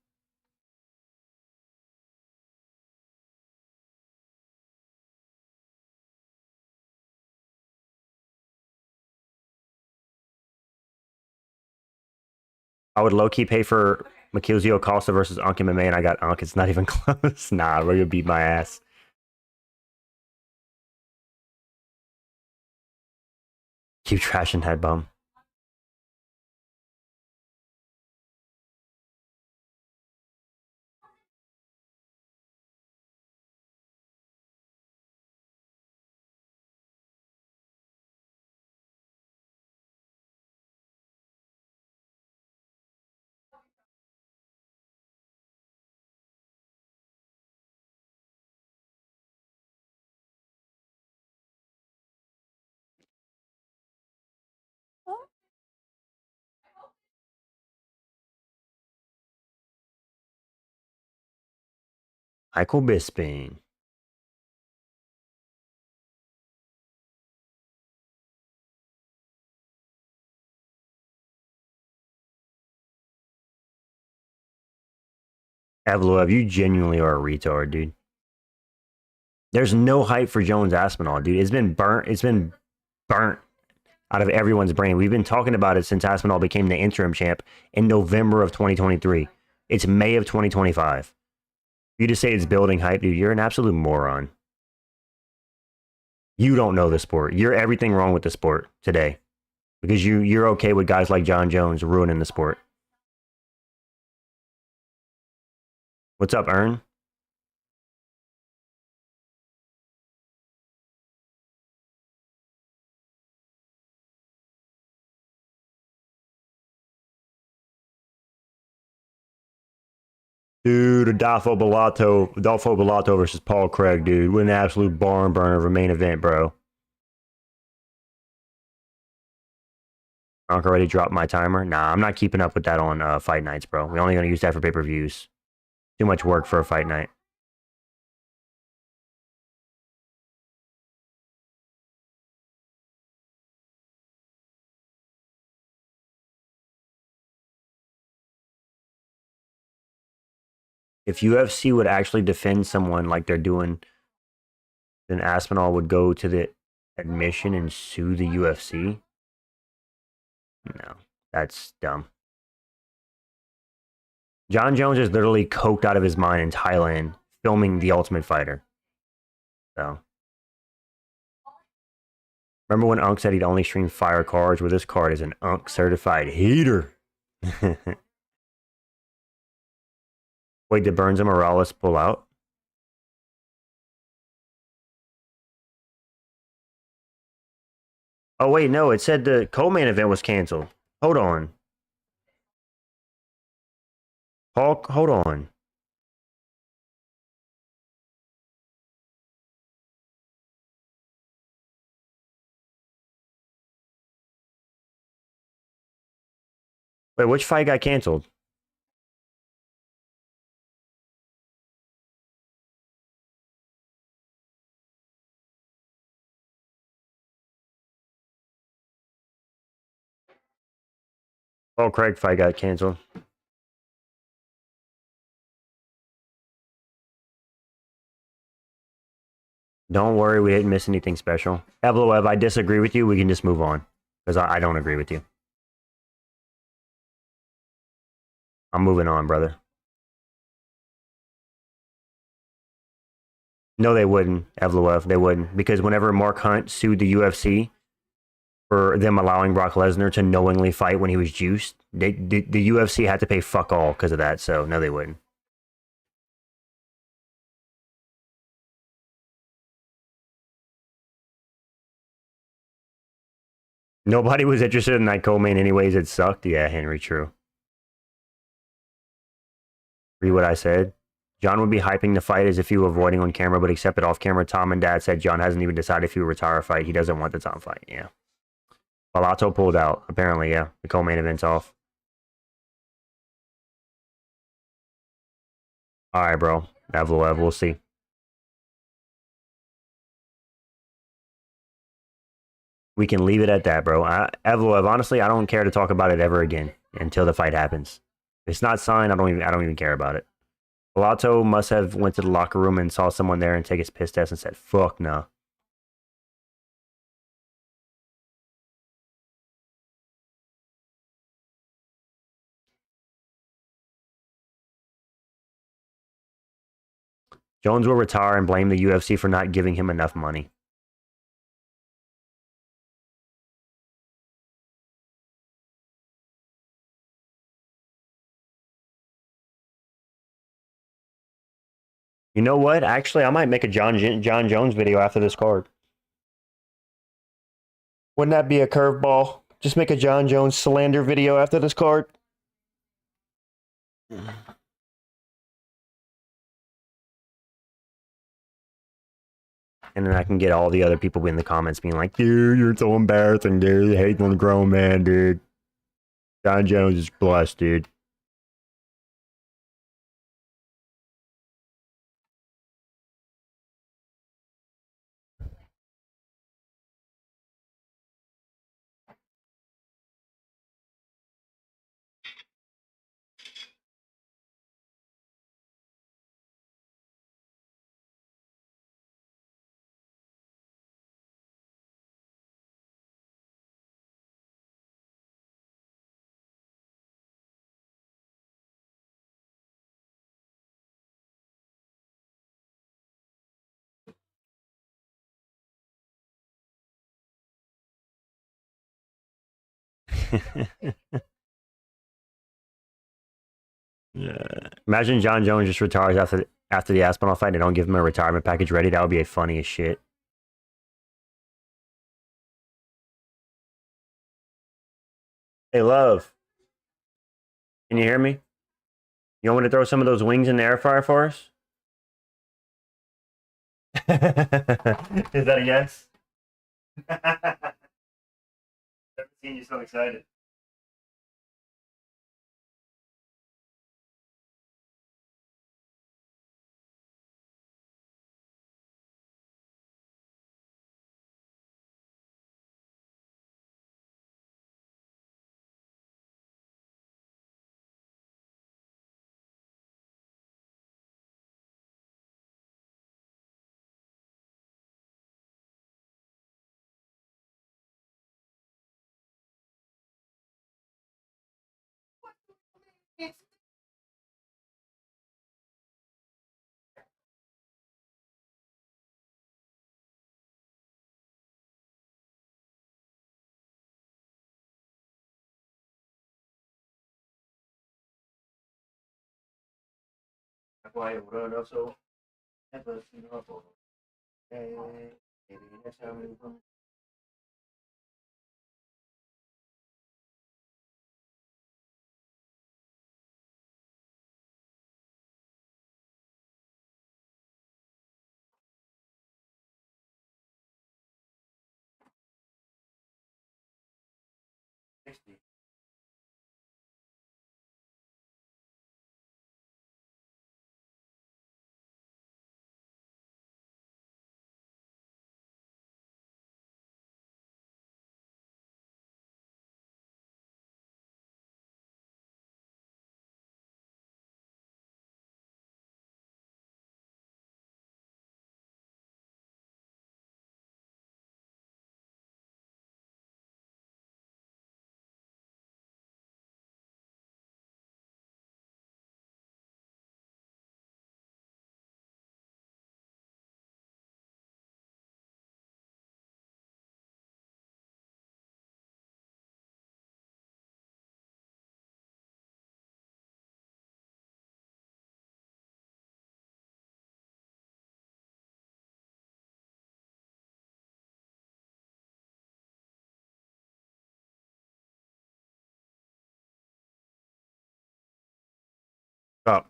I would low key pay for Makilzio Costa versus Unk MMA, and I got Unk. It's not even close. Nah, we're gonna beat my ass. Keep trashing head bum. Michael Bisping. Evloev, you genuinely are a retard, dude. There's no hype for Jones Aspinall, dude. It's been burnt. It's been burnt out of everyone's brain. We've been talking about it since Aspinall became the interim champ in November of 2023. It's May of 2025. You just say it's building hype, dude. You're an absolute moron. You don't know the sport. You're everything wrong with the sport today because you're okay with guys like John Jones ruining the sport. What's up, Ern? Dude, Adolfo Bellato versus Paul Craig, dude. What an absolute barn burner of a main event, bro. Unc already dropped my timer. Nah, I'm not keeping up with that on fight nights, bro. We're only gonna use that for pay-per-views. Too much work for a fight night. If UFC would actually defend someone like they're doing, then Aspinall would go to the admission and sue the UFC. No, that's dumb. John Jones is literally coked out of his mind in Thailand filming The Ultimate Fighter. So, remember when Unk said he'd only stream fire cards? Well, this card is an Unk certified heater. Wait, did Burns and Morales pull out? Oh, wait, no, it said the co-main event was canceled. Hold on. Paul, hold on. Wait, which fight got canceled? Paul Craig fight got canceled. Don't worry, we didn't miss anything special. Evloev, I disagree with you. We can just move on because I don't agree with you. I'm moving on, brother. No, they wouldn't, Evloev. They wouldn't. Because whenever Mark Hunt sued the UFC for them allowing Brock Lesnar to knowingly fight when he was juiced, the UFC had to pay fuck all because of that. So, no, they wouldn't. Nobody was interested in that co-main anyways. It sucked. Yeah, Henry, true. Read what I said. John would be hyping the fight as if he were avoiding on camera, but accepted off camera. Tom and Dad said John hasn't even decided if he will retire a fight. He doesn't want the Tom fight. Yeah. Bellato pulled out. Apparently, yeah. The co-main event's off. All right, bro. Evloev, we'll see. We can leave it at that, bro. Evloev, honestly, I don't care to talk about it ever again until the fight happens. If it's not signed, I don't even care about it. Bellato must have went to the locker room and saw someone there and take his piss test and said, "Fuck no." Jones will retire and blame the UFC for not giving him enough money. You know what? Actually, I might make a John Jones video after this card. Wouldn't that be a curveball? Just make a John Jones slander video after this card. And then I can get all the other people in the comments being like, dude, you're so embarrassing, dude. You hate on the grown man, dude. John Jones is blessed, dude. Yeah. Imagine John Jones just retires after the Aspinall fight and they don't give him a retirement package ready. That would be funny as shit. Hey, love. Can you hear me? You want me to throw some of those wings in the air fryer for us? Is that a yes? Never seen you so excited. Oh.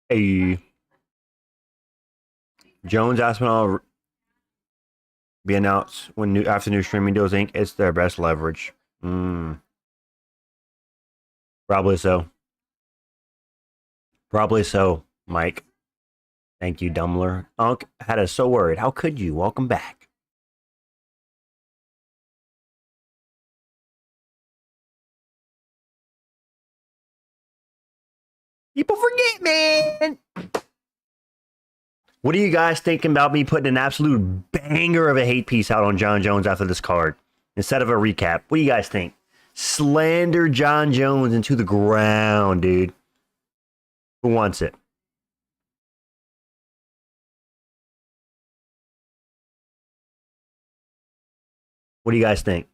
Hey. Jones Aspinall be announced when after new streaming deals Inc. It's their best leverage. Probably so. Probably so, Mike. Thank you, Dumbler. Unk had us so worried. How could you? Welcome back. People forget, man. What are you guys thinking about me putting an absolute banger of a hate piece out on John Jones after this card instead of a recap? What do you guys think? Slander John Jones into the ground, dude. Who wants it? What do you guys think?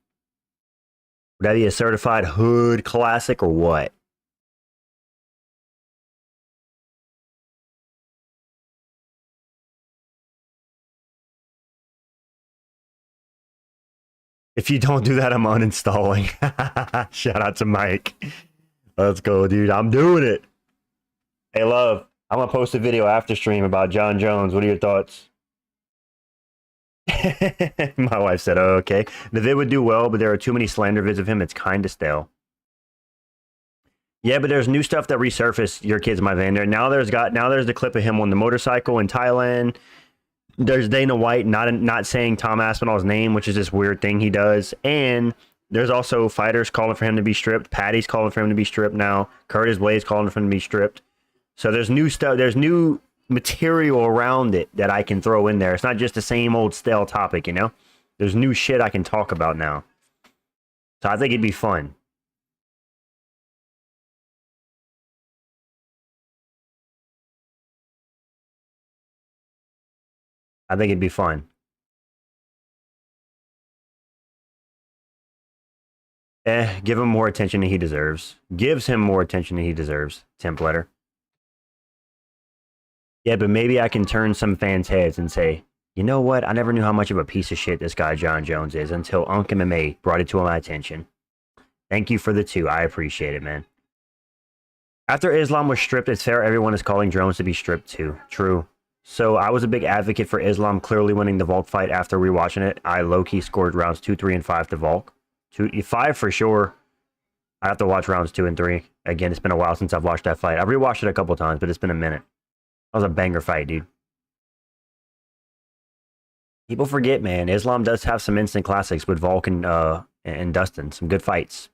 Would that be a certified hood classic or what? If you don't do that, I'm uninstalling. Shout out to Mike. Let's go, dude. I'm doing it. Hey, love. I'm going to post a video after stream about John Jones. What are your thoughts? My wife said, oh, okay. The vid would do well, but there are too many slander vids of him. It's kind of stale. Yeah, but there's new stuff that resurfaced. Your kids, my Vander. Now there's the clip of him on the motorcycle in Thailand. There's Dana White not saying Tom Aspinall's name, which is this weird thing he does. And there's also fighters calling for him to be stripped. Patty's calling for him to be stripped now. Curtis Blade's calling for him to be stripped. So there's new stuff. There's new material around it that I can throw in there. It's not just the same old stale topic, you know? There's new shit I can talk about now. So I think it'd be fun. I think it'd be fun. Give him more attention than he deserves. Gives him more attention than he deserves. Templater. Yeah, but maybe I can turn some fans' heads and say, you know what? I never knew how much of a piece of shit this guy John Jones is until Unk MMA brought it to my attention. Thank you for the 2. I appreciate it, man. After Islam was stripped, it's fair everyone is calling Jones to be stripped too. True. So I was a big advocate for Islam clearly winning the Volk fight after rewatching it. I low-key scored rounds 2, 3, and 5 to Volk. 5 for sure. I have to watch rounds 2 and 3. Again, it's been a while since I've watched that fight. I've rewatched it a couple times, but it's been a minute. That was a banger fight, dude. People forget, man. Islam does have some instant classics with Volk and Dustin. Some good fights.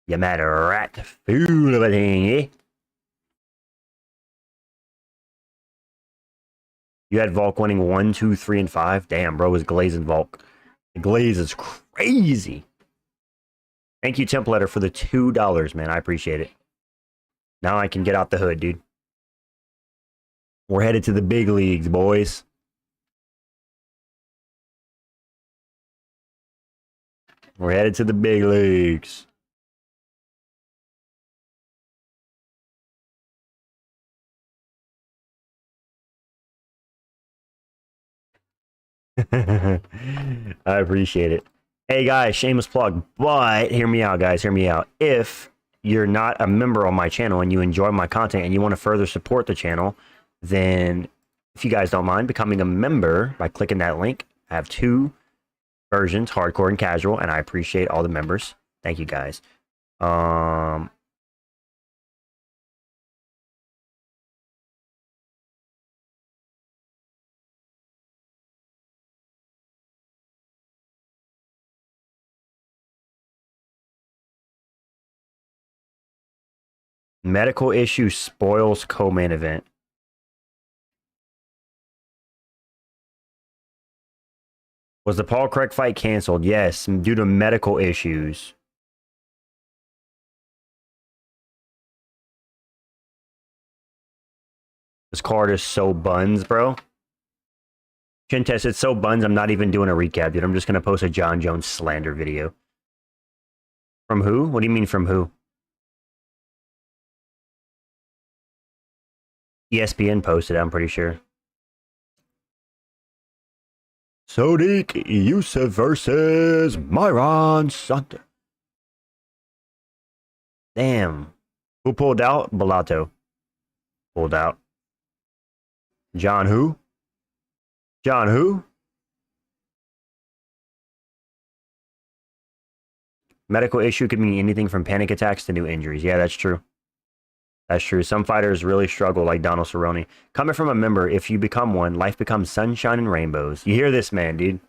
You mad rat fool of a thing, eh? You had Volk winning 1, 2, 3, and 5. Damn, bro, was glazing Volk. The glaze is crazy. Thank you, Templater, for the $2, man. I appreciate it. Now I can get out the hood, dude. We're headed to the big leagues, boys. We're headed to the big leagues. I appreciate it. Hey guys, shameless plug, but hear me out, guys. Hear me out. If you're not a member on my channel and you enjoy my content and you want to further support the channel, then if you guys don't mind becoming a member by clicking that link, I have 2 versions, hardcore and casual, and I appreciate all the members. Thank you guys. Medical issue spoils co-main event. Was the Paul Craig fight canceled? Yes, due to medical issues. This card is so buns, bro. Chintest, it's so buns, I'm not even doing a recap, dude. I'm just going to post a John Jones slander video. From who? What do you mean from who? ESPN posted it, I'm pretty sure. Sodiq Yusuf versus Myron Santa. Damn. Who pulled out? Bellato. Pulled out. John who? John who? Medical issue could mean anything from panic attacks to new injuries. Yeah, that's true. That's true. Some fighters really struggle, like Donald Cerrone. Coming from a member, if you become one, life becomes sunshine and rainbows. You hear this, man, dude?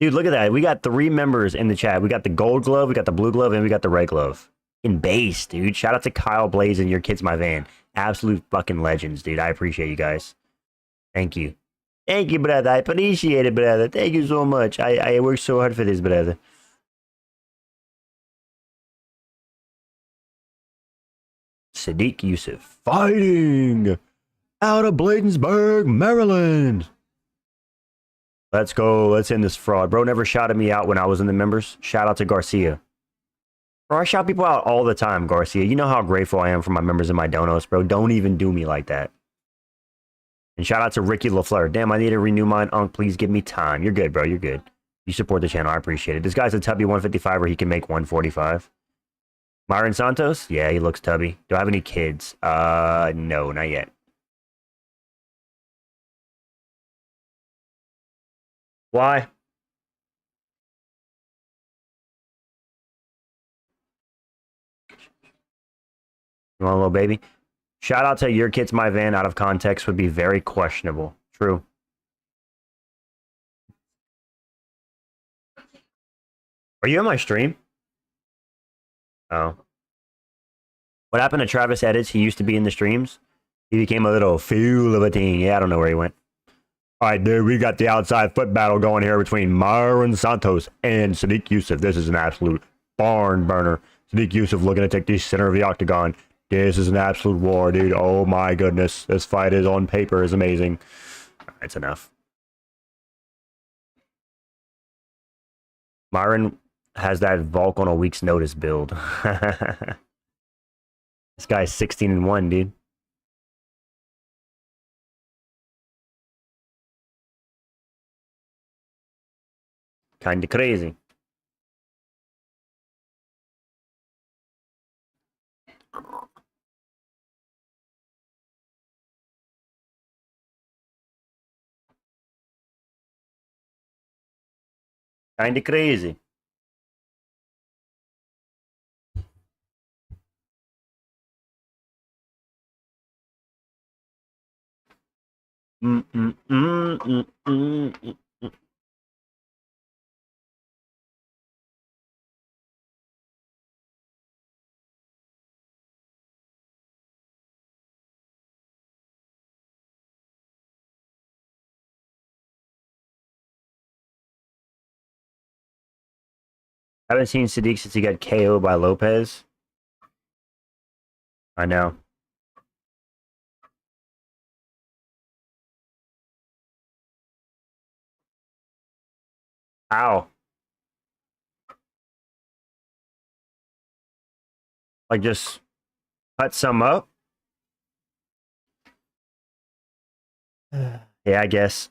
Dude, look at that. We got 3 members in the chat. We got the gold glove, we got the blue glove, and we got the red glove. fucking base, dude. Shout out to Kyle Blaze and Your Kid's My Van. Absolute fucking legends, dude. I appreciate you guys. Thank you. Thank you, brother. I appreciate it, brother. Thank you so much. I worked so hard for this, brother. Sadiq Yusuf fighting out of Bladensburg, Maryland. Let's go. Let's end this fraud. Bro never shouted me out when I was in the members. Shout out to Garcia. Bro, I shout people out all the time, Garcia. You know how grateful I am for my members and my donos, bro. Don't even do me like that. And shout out to Ricky LaFleur. Damn, I need to renew mine. Unc, please give me time. You're good, bro. You're good. You support the channel. I appreciate it. This guy's a tubby 155 or he can make 145. Myron Santos? Yeah, he looks tubby. Do I have any kids? No, not yet. Why? You want a little baby? Shout out to Your Kid's My Van out of context would be very questionable. True. Are you on my stream? Oh. What happened to Travis Edits? He used to be in the streams. He became a little fool of a thing. Yeah, I don't know where he went. All right, dude, we got the outside foot battle going here between Myron Santos and Sadiq Yusuf. This is an absolute barn burner. Sadiq Yusuf looking to take the center of the octagon. This is an absolute war, dude. Oh my goodness. This fight is on paper is amazing. That's enough. Myron has that Volk on a week's notice build. This guy's 16-1, dude. Kinda crazy. Kinda crazy. Mm, mm, mm, mm, mm, mm. I haven't seen Sadiq since he got KO'd by Lopez. I know. Ow. Like, just cut some up? Yeah, I guess.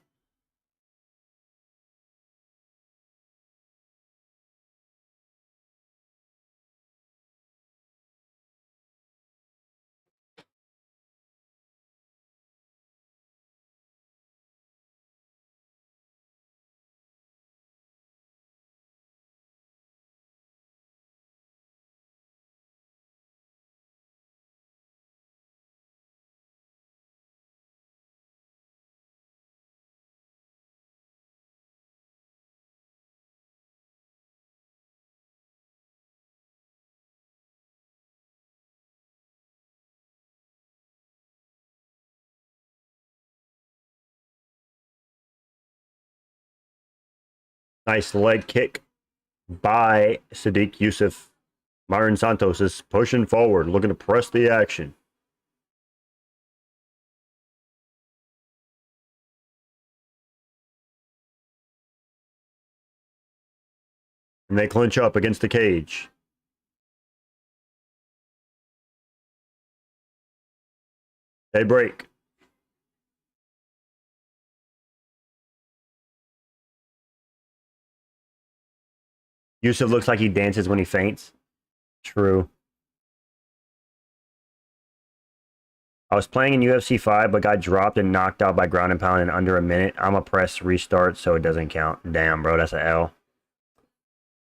Nice leg kick by Sadiq Yusuf. Myron Santos is pushing forward, looking to press the action. And they clinch up against the cage. They break. Yusuf looks like he dances when he faints. True. I was playing in UFC 5, but got dropped and knocked out by ground and pound in under a minute. I'm a press restart, so it doesn't count. Damn, bro, that's an L.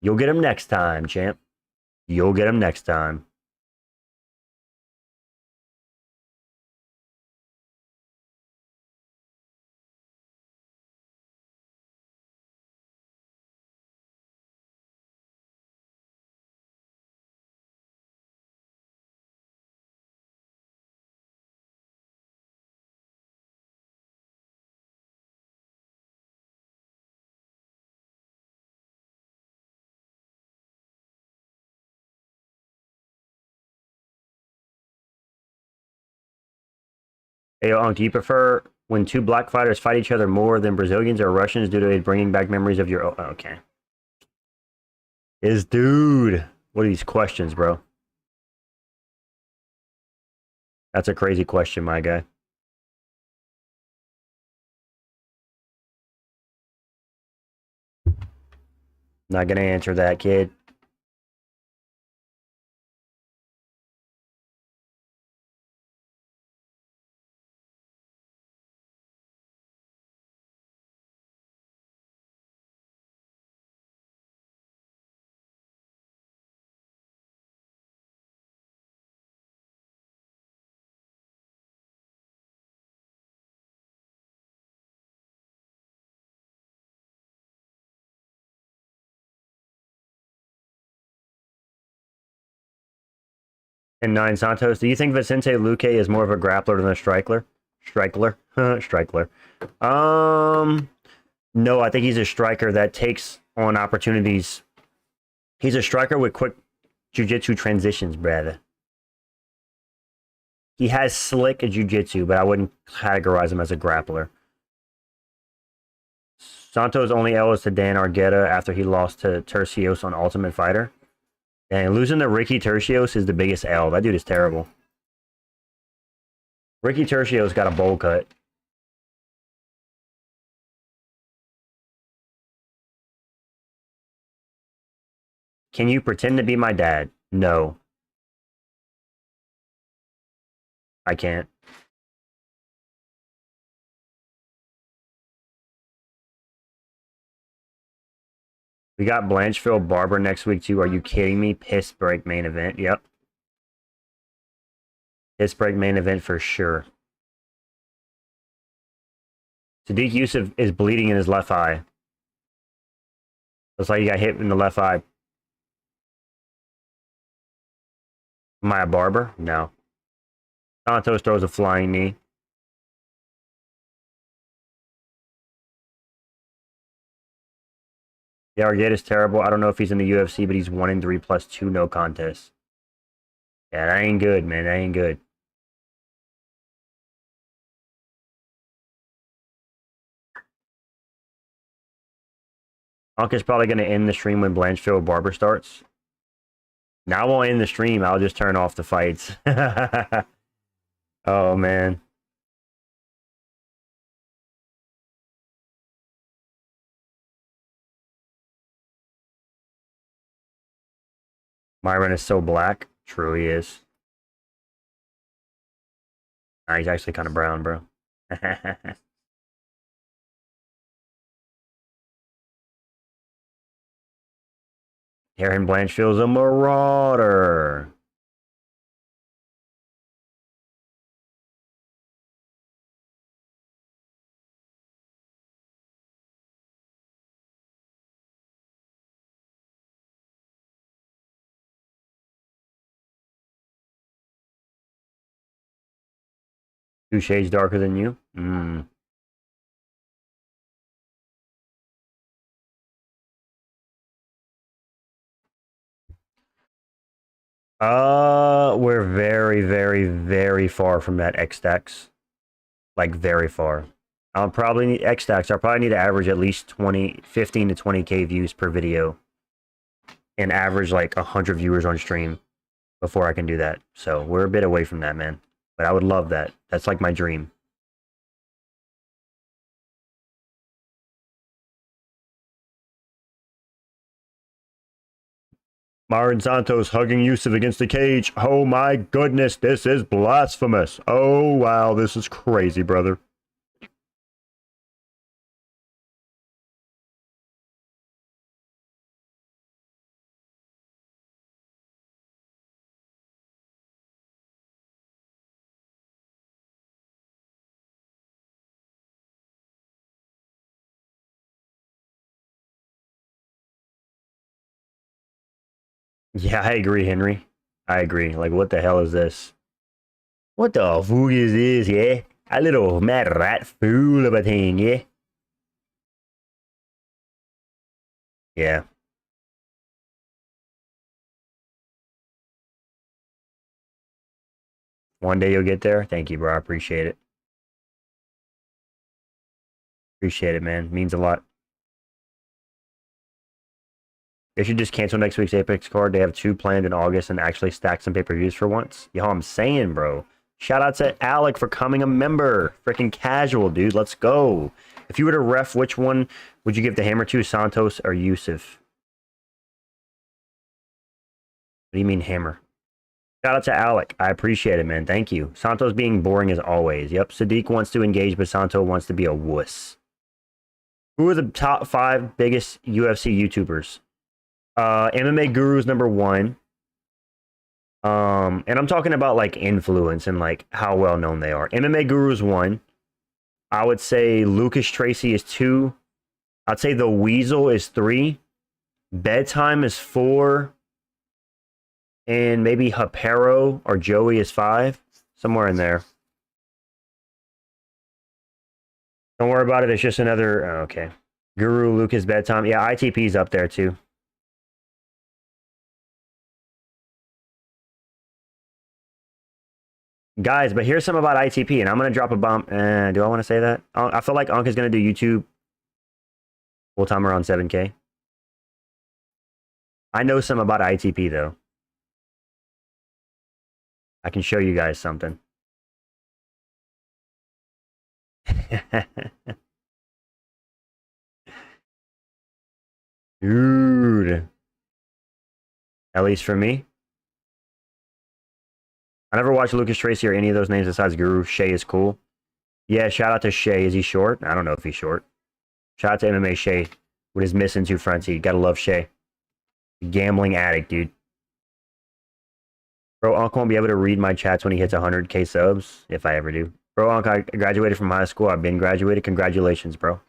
You'll get him next time, champ. You'll get him next time. Hey, Unc, do you prefer when two black fighters fight each other more than Brazilians or Russians due to it bringing back memories of your... Oh, okay. Dude. What are these questions, bro? That's a crazy question, my guy. Not gonna answer that, kid. And Nine Santos, do you think Vicente Luque is more of a grappler than a striker? Striker. No, I think he's a striker that takes on opportunities. He's a striker with quick jiu-jitsu transitions, brother. He has slick jiu-jitsu, but I wouldn't categorize him as a grappler. Santos' only L is to Dan Argueta after he lost to Tercios on Ultimate Fighter. And losing to Ricky Tercios is the biggest L. That dude is terrible. Ricky Tercios got a bowl cut. Can you pretend to be my dad? No. I can't. We got Blanchfield Barber next week, too. Are you kidding me? Piss break main event. Yep. Piss break main event for sure. Sadiq Yusuf is bleeding in his left eye. Looks like he got hit in the left eye. Am I a barber? No. Santos throws a flying knee. Yeah, Argueta's terrible. I don't know if he's in the UFC, but he's 1-3 plus 2 no contests. Yeah, that ain't good, man. That ain't good. Unc is probably going to end the stream when Blanchfield Barber starts. Now I won't end the stream. I'll just turn off the fights. Oh, man. Myron is so black. True, he is. Nah, he's actually kind of brown, bro. Aaron Blanchfield's a marauder. Two shades darker than you? We're very, very, very far from that X-Stacks. Like, very far. I'll probably need X-Stacks. I'll probably need to average at least 15 to 20K views per video. And average, like, 100 viewers on stream before I can do that. So, we're a bit away from that, man. But I would love that. That's, like, my dream. Myron Santos hugging Yusuf against the cage. Oh my goodness, this is blasphemous. Oh wow, this is crazy, brother. Yeah, I agree, Henry. I agree. Like, what the hell is this? What the fuck is this, yeah? A little mad rat fool of a thing, yeah? Yeah. One day you'll get there. Thank you, bro. I appreciate it. Appreciate it, man. Means a lot. They should just cancel next week's Apex card. They have 2 planned in August and actually stack some pay-per-views for once. Yo, I'm saying, bro. Shout out to Alec for coming a member. Freaking casual, dude. Let's go. If you were to ref, which one would you give the hammer to, Santos or Yusuf? What do you mean hammer? Shout out to Alec. I appreciate it, man. Thank you. Santos being boring as always. Yep, Sadiq wants to engage, but Santos wants to be a wuss. Who are the top 5 biggest UFC YouTubers? MMA Guru's #1. And I'm talking about like influence and like how well known they are. MMA Guru's 1. I would say Lucas Tracy is 2. I'd say The Weasel is 3. Bedtime is 4. And maybe Hapero or Joey is 5. Somewhere in there. Don't worry about it. It's just another. Oh, okay. Guru, Lucas, Bedtime. Yeah, ITP's up there too. Guys, but here's some about ITP, and I'm going to drop a bomb. Do I want to say that? I feel like Ankh is going to do YouTube full time around 7K. I know some about ITP, though. I can show you guys something. Dude. At least for me. I never watched Lucas Tracy or any of those names besides Guru. Shay is cool. Yeah, shout out to Shay. Is he short? I don't know if he's short. Shout out to MMA Shay with his missing 2 fronts. You gotta love Shay. Gambling addict, dude. Bro, Unc won't be able to read my chats when he hits 100K subs, if I ever do. Bro, Unc, I graduated from high school. I've been graduated. Congratulations, bro.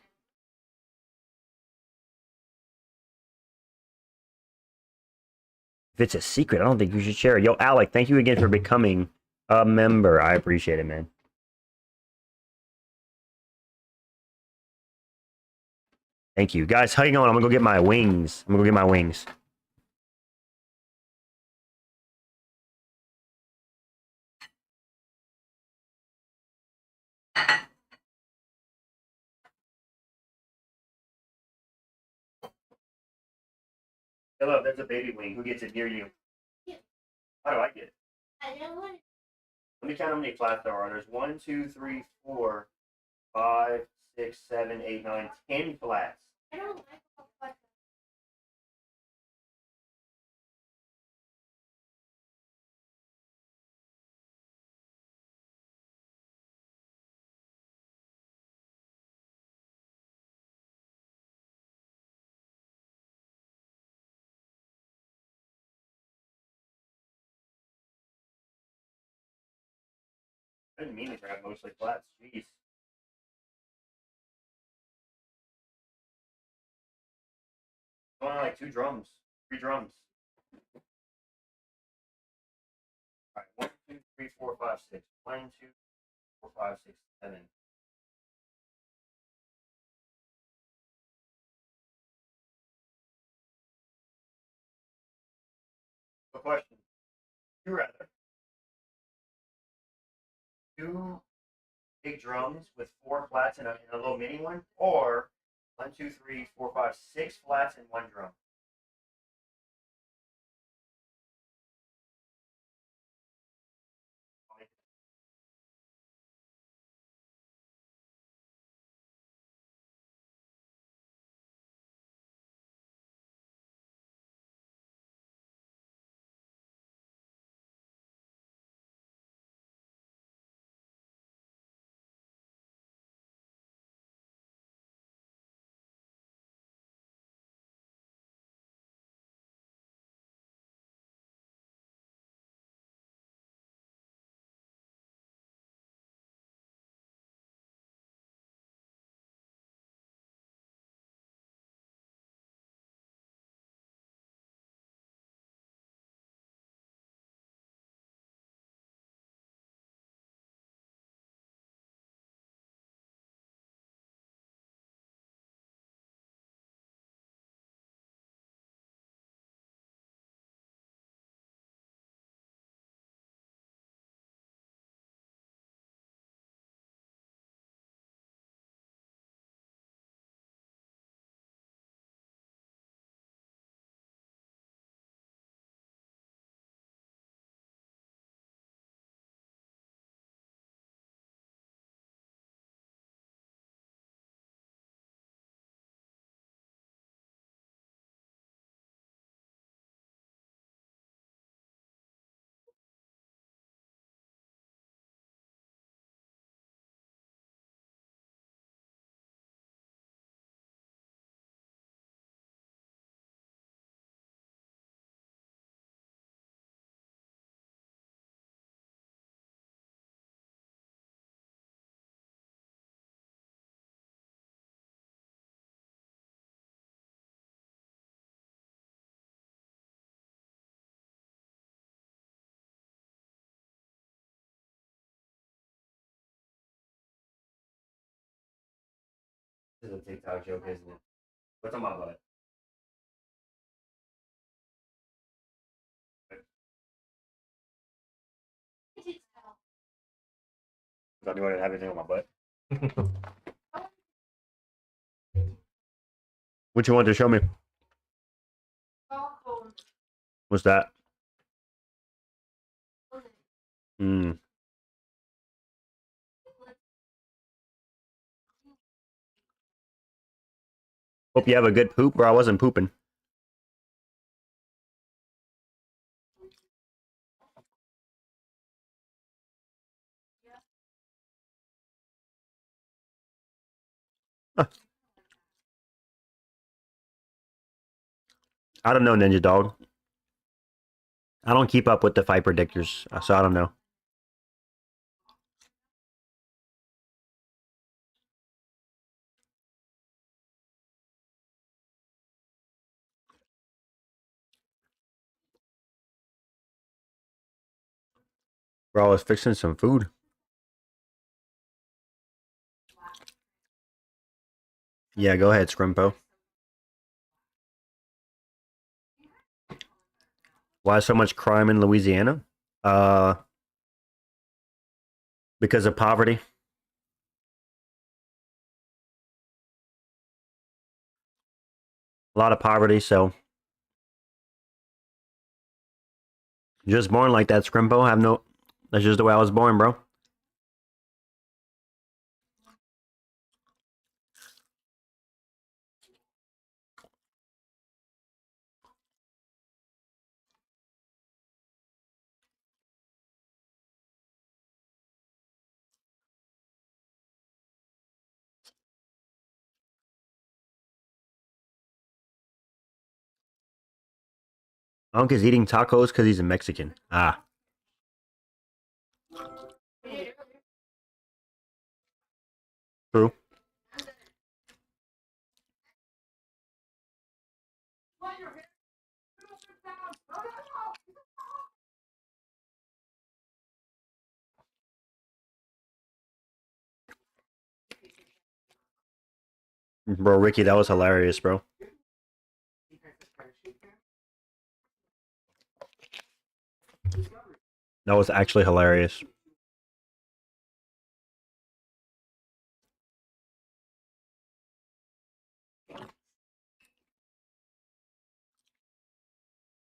If it's a secret, I don't think you should share it. Yo, Alec, thank you again for becoming a member. I appreciate it, man. Thank you. Guys, hang on. I'm going to go get my wings. I'm going to go get my wings. Hello, there's a baby wing. Who gets it near you? How do I get it? Let me count how many flats there are. There's 1, 2, 3, 4, 5, 6, 7, 8, 9, 10 flats. I didn't mean to grab mostly flats. Jeez. Only like 2 drums. 3 drums. All right. 1, 2, 3, 4, 5, 6. 1, 2, 4, 5, 6, 7. Good question. You rather 2 big drums with 4 flats and a little mini one, or 1, 2, 3, 4, 5, 6 flats and 1 drum? This is a TikTok joke, isn't it? What's on my butt? I don't want to have anything on my butt. What you want to show me? What's that? Mm. Hope you have a good poop, bro. I wasn't pooping. Huh. I don't know, Ninja Dog. I don't keep up with the fight predictors, so I don't know. Bro, I was fixing some food. Yeah, go ahead, Scrimpo. Why so much crime in Louisiana? Uh, because of poverty. A lot of poverty, so just born like that, Scrimpo. I have no. That's just the way I was born, bro. Unc is eating tacos because he's a Mexican. Ah, true. Bro, Ricky, that was hilarious, bro. That was actually hilarious.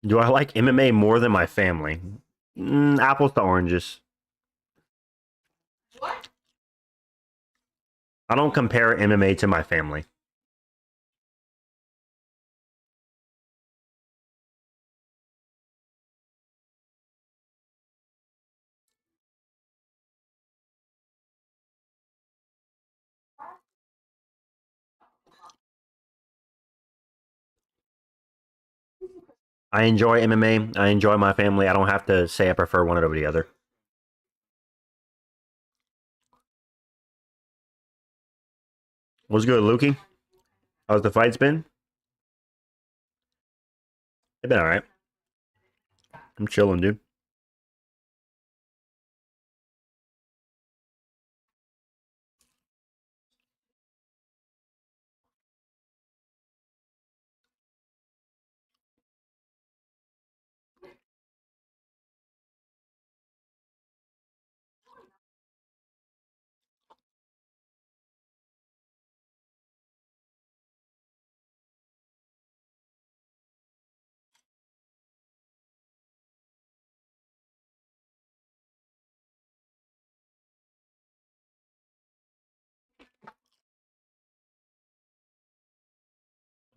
Do I like MMA more than my family? Apples to oranges. I don't compare MMA to my family. I enjoy MMA. I enjoy my family. I don't have to say I prefer one over the other. What's good, Lukey? How's the fights been? They've been all right. I'm chilling, dude.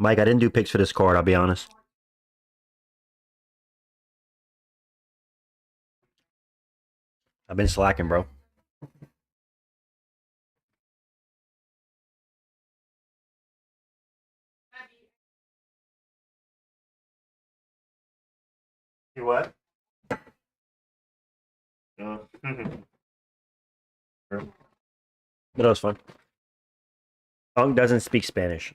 Mike, I didn't do picks for this card. I'll be honest. I've been slacking, bro. You what? Oh. But that was fun. Unk doesn't speak Spanish.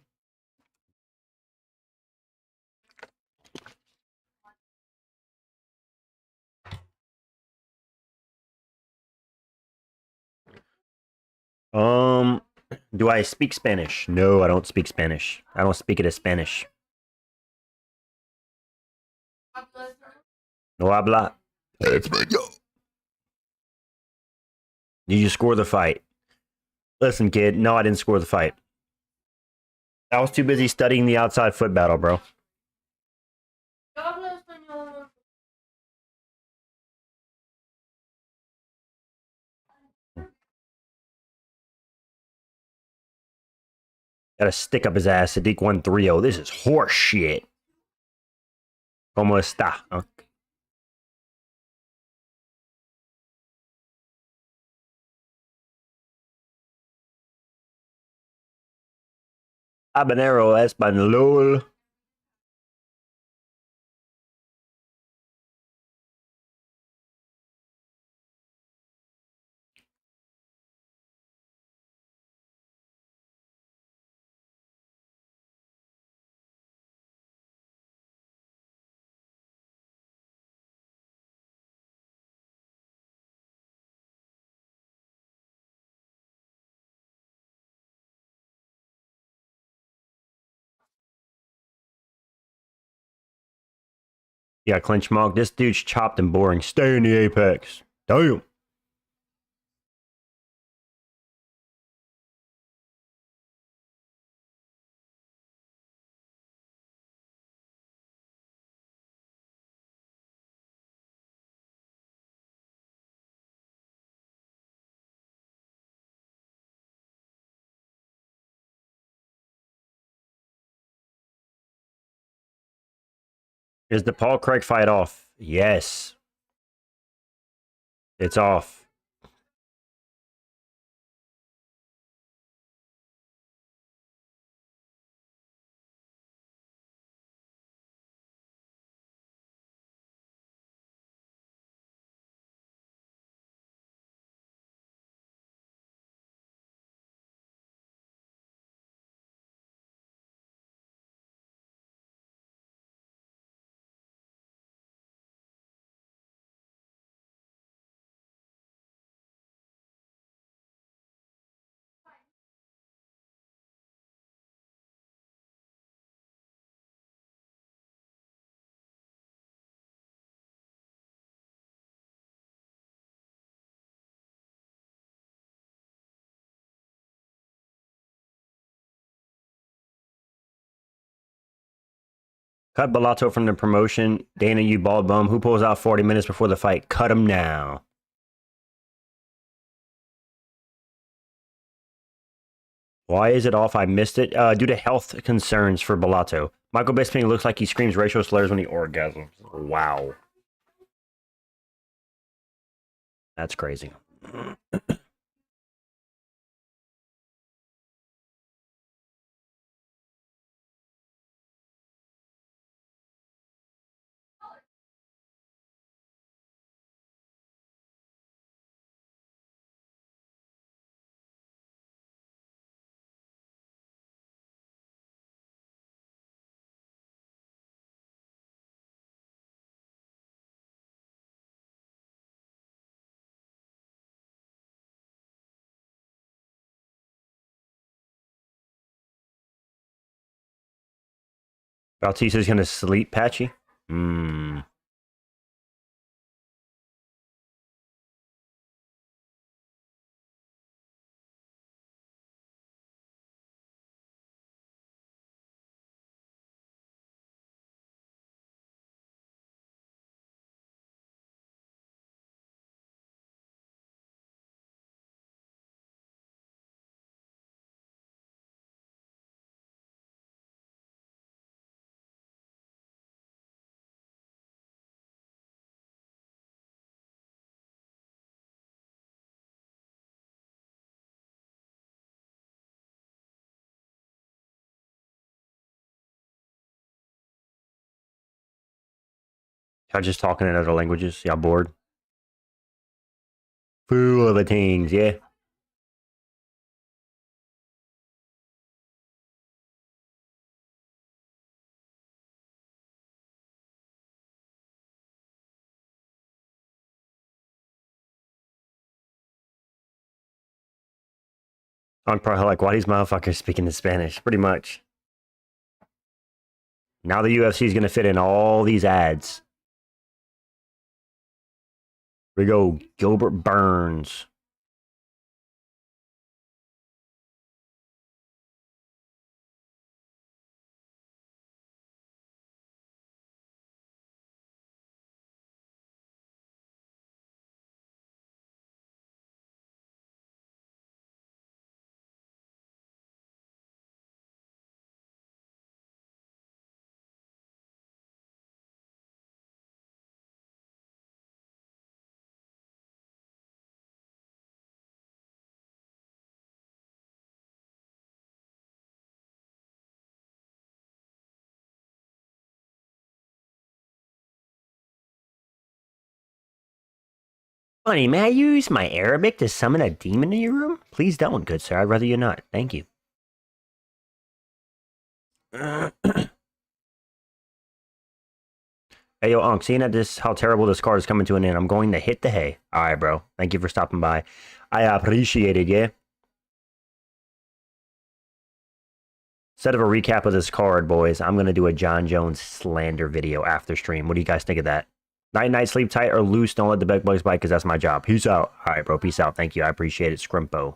Um, Do I speak Spanish? No, I don't speak Spanish. I don't speak it as Spanish. No habla. Español. Did you score the fight? Listen, kid. No, I didn't score the fight. I was too busy studying the outside foot battle, bro. Got to stick up his ass. Sadiq 1-3-0. This is horse shit. ¿Cómo está? Huh? Habanero Español. Yeah, clinch monk. This dude's chopped and boring. Stay in the apex. Damn. Is the Paul Craig fight off? Yes. It's off. Cut Bellato from the promotion. Dana, you bald bum. Who pulls out 40 minutes before the fight? Cut him now. Why is it off? I missed it. Due to health concerns for Bellato. Michael Bisping looks like he screams racial slurs when he orgasms. Wow. That's crazy. Bautista's gonna sleep, Patchy? Hmm. Y'all just talking in other languages. Y'all bored? Full of the things, yeah. I'm probably like, why these motherfuckers speaking in Spanish? Pretty much. Now the UFC is going to fit in all these ads. Here we go. Gilbert Burns. Funny, may I use my Arabic to summon a demon in your room? Please don't, good sir. I'd rather you not. Thank you. Hey, yo, Unc, seeing that how terrible this card is coming to an end, I'm going to hit the hay. All right, bro. Thank you for stopping by. I appreciate it, yeah? Instead of a recap of this card, boys, I'm going to do a John Jones slander video after stream. What do you guys think of that? Night, night, sleep tight or loose. Don't let the bed bugs bite because that's my job. Peace out. All right, bro. Peace out. Thank you. I appreciate it, Scrimpo.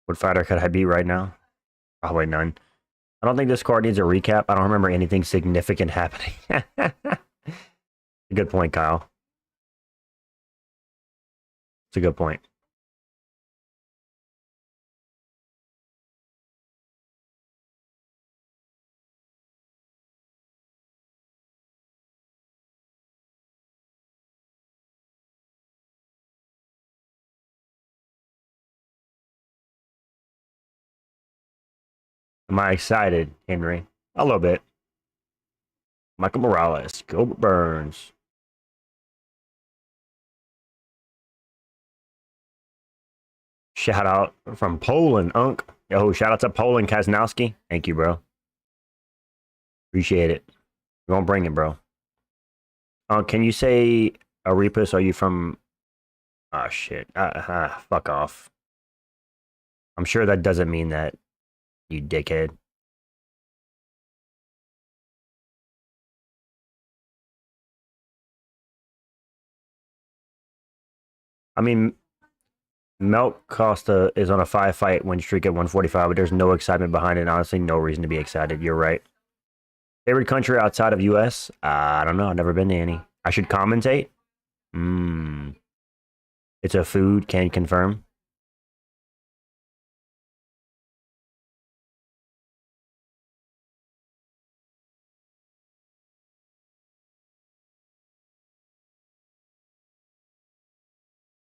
What fighter could I beat right now? Probably none. I don't think this card needs a recap. I don't remember anything significant happening. Good point, Kyle. It's a good point. Am I excited, Henry? A little bit. Michael Morales, Gilbert Burns. Shout out from Poland, Unc. Yo, shout out to Poland, Kaznowski. Thank you, bro. Appreciate it. We're gonna bring it, bro. Can you say Arepas? Are you from? Ah, shit. Fuck off. I'm sure that doesn't mean that, you dickhead. I mean, Milk Costa is on a 5-fight win streak at 145, but there's no excitement behind it. Honestly, no reason to be excited. You're right. Favorite country outside of US? I don't know. I've never been to any. I should commentate? It's a food, can confirm.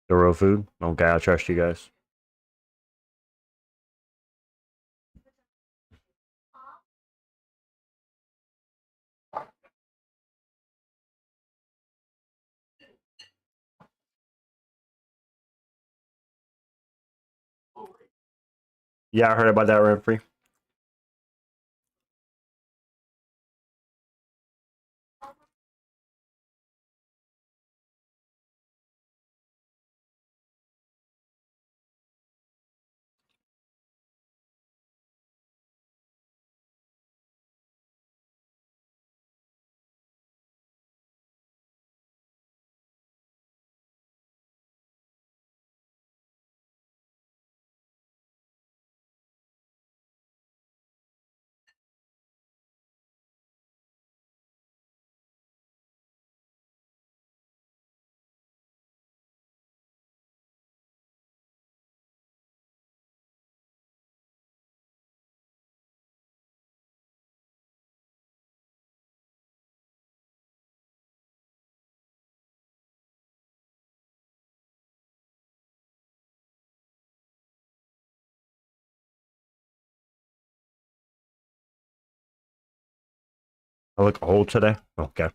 The real food? Okay, I'll trust you guys. Yeah, I heard about that, Renfrey. I look old today. Okay.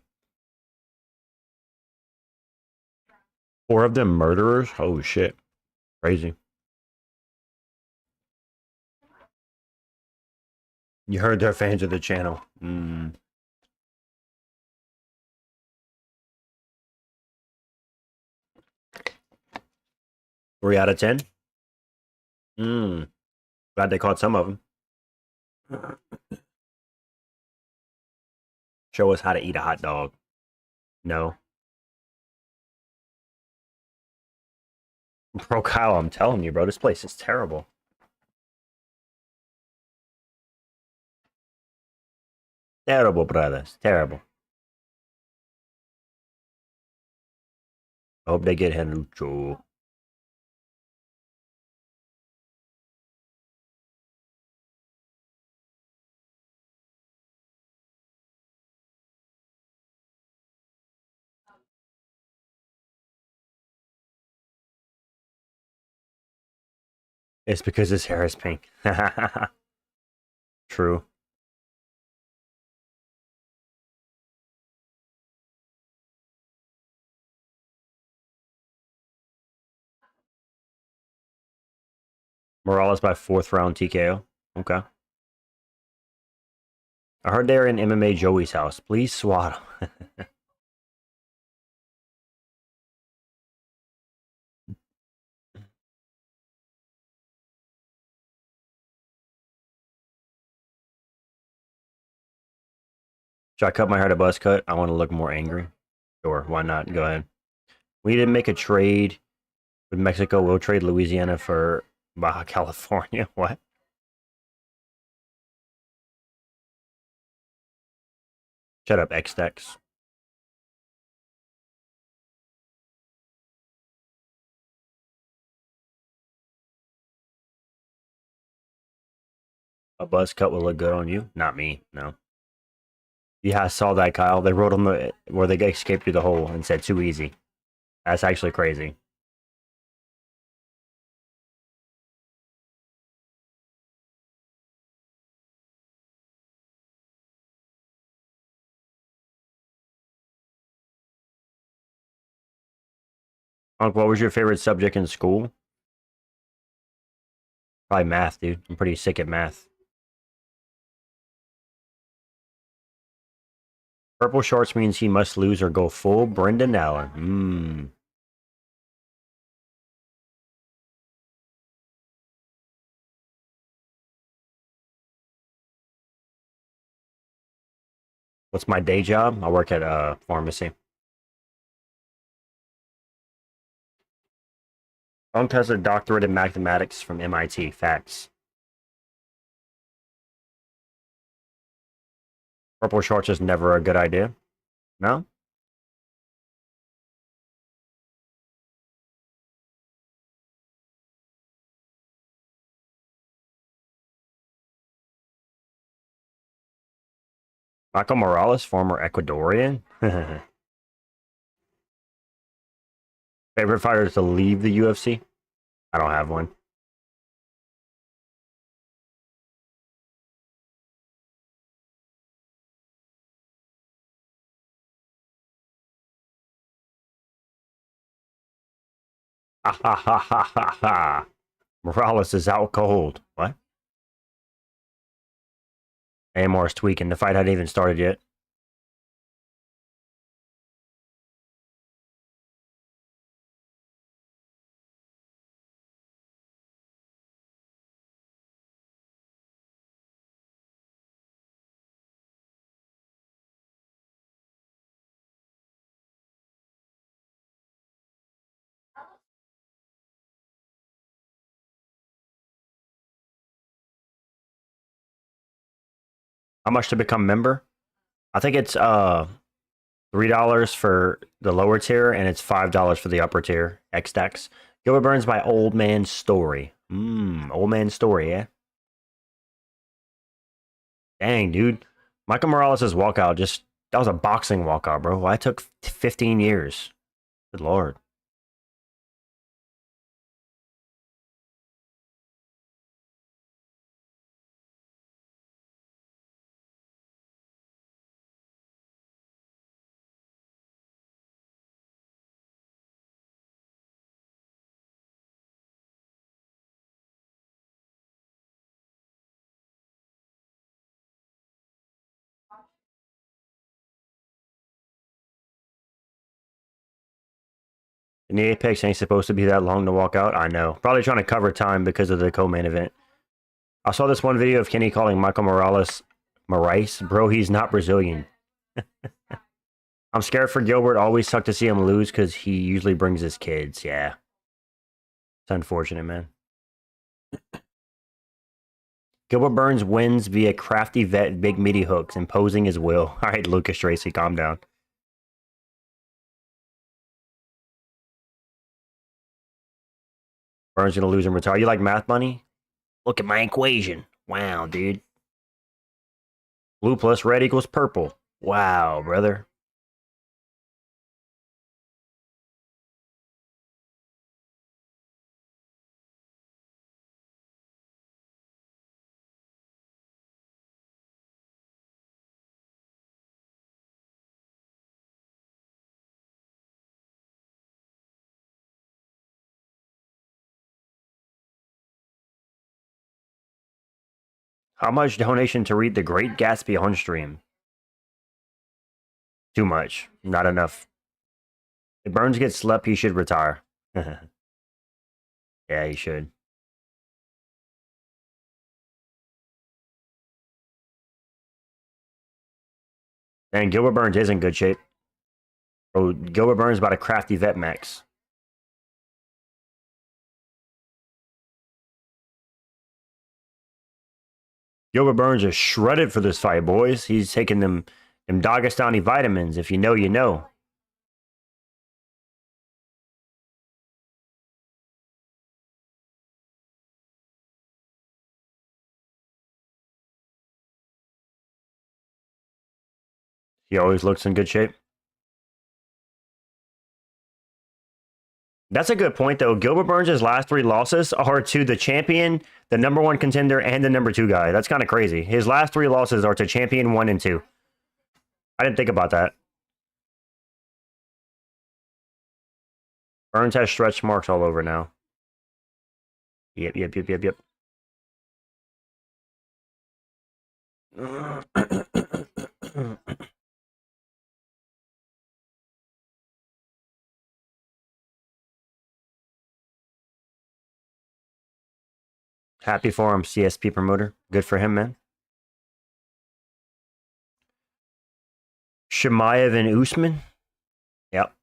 4 of them murderers? Oh shit. Crazy. You heard they're fans of the channel. 3 out of 10? Glad they caught some of them. Show us how to eat a hot dog. No. Bro, Kyle, I'm telling you, bro, this place is terrible. Terrible, brothers. Terrible. I hope they get Henrucho. It's because his hair is pink. True. Morales by 4th round TKO. Okay. I heard they're in MMA Joey's house. Please swat him. Should I cut my hair to buzz cut? I want to look more angry. Sure, why not? Go ahead. We didn't make a trade with Mexico. We'll trade Louisiana for Baja California. What? Shut up, X-Dex. A buzz cut will look good on you. Not me. No. Yeah, I saw that, Kyle. They wrote on the where they escaped through the hole and said too easy. That's actually crazy. Uncle, what was your favorite subject in school? Probably math, dude. I'm pretty sick at math. Purple shorts means he must lose or go full Brendan Allen. What's my day job? I work at a pharmacy. Unc has a doctorate in mathematics from MIT. Facts. Purple shorts is never a good idea. No? Michael Morales, former Ecuadorian. Favorite fighter to leave the UFC? I don't have one. Ha ha ha ha ha ha. Morales is out cold. What? AMR is tweaking. The fight hadn't even started yet. How much to become member? I think it's $3 for the lower tier and it's $5 for the upper tier. X-Dex. Gilbert Burns by Old Man Story. Old Man Story, yeah. Dang, dude. Michael Morales' walkout just that was a boxing walkout, bro. Why took 15 years? Good lord. And the Apex ain't supposed to be that long to walk out. I know. Probably trying to cover time because of the co-main event. I saw this one video of Kenny calling Michael Morales Moraes. Bro, he's not Brazilian. I'm scared for Gilbert. Always suck to see him lose because he usually brings his kids. Yeah. It's unfortunate, man. Gilbert Burns wins via crafty vet big meaty hooks, imposing his will. All right, Lucas Tracy, calm down. Burns gonna lose and retire. You like math, money? Look at my equation. Wow, dude. Blue plus red equals purple. Wow, brother. How much donation to read The Great Gatsby on stream? Too much. Not enough. If Burns gets slept, he should retire. Yeah, he should. Man, Gilbert Burns is in good shape. Bro, Gilbert Burns about a crafty vet max. Gilbert Burns is shredded for this fight, boys. He's taking them Dagestani vitamins. If you know, you know. He always looks in good shape. That's a good point, though. Gilbert Burns' last 3 losses are to the champion, the number 1 contender, and the number 2 guy. That's kind of crazy. His last 3 losses are to champion 1 and 2. I didn't think about that. Burns has stretch marks all over now. Yep. Happy for him, CSP promoter. Good for him, man. Shemaev and Usman. Yep.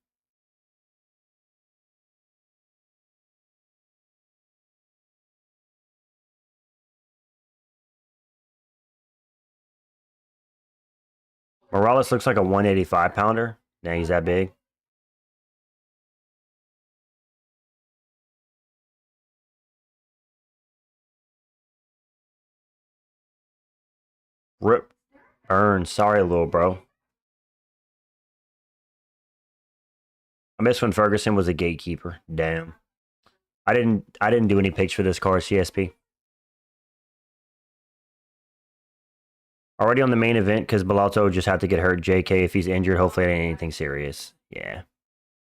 Morales looks like a 185 pounder. Dang, he's that big. Rip Burns. Sorry, little bro. I miss when Ferguson was a gatekeeper. Damn. I didn't do any picks for this card, CSP. Already on the main event because Bellato just had to get hurt. JK, if he's injured, hopefully it ain't anything serious. Yeah.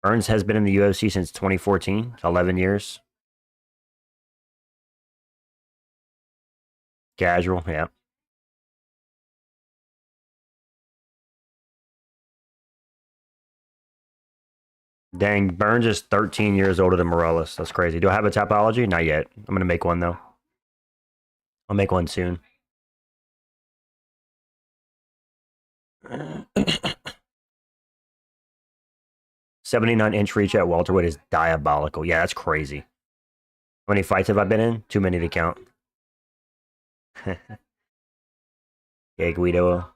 Burns has been in the UFC since 2014. 11 years. Casual, yeah. Dang, Burns is 13 years older than Morales. That's crazy. Do I have a topology? Not yet. I'm going to make one, though. I'll make one soon. 79-inch reach at welterweight is diabolical. Yeah, that's crazy. How many fights have I been in? Too many to count. Yeah, Guido.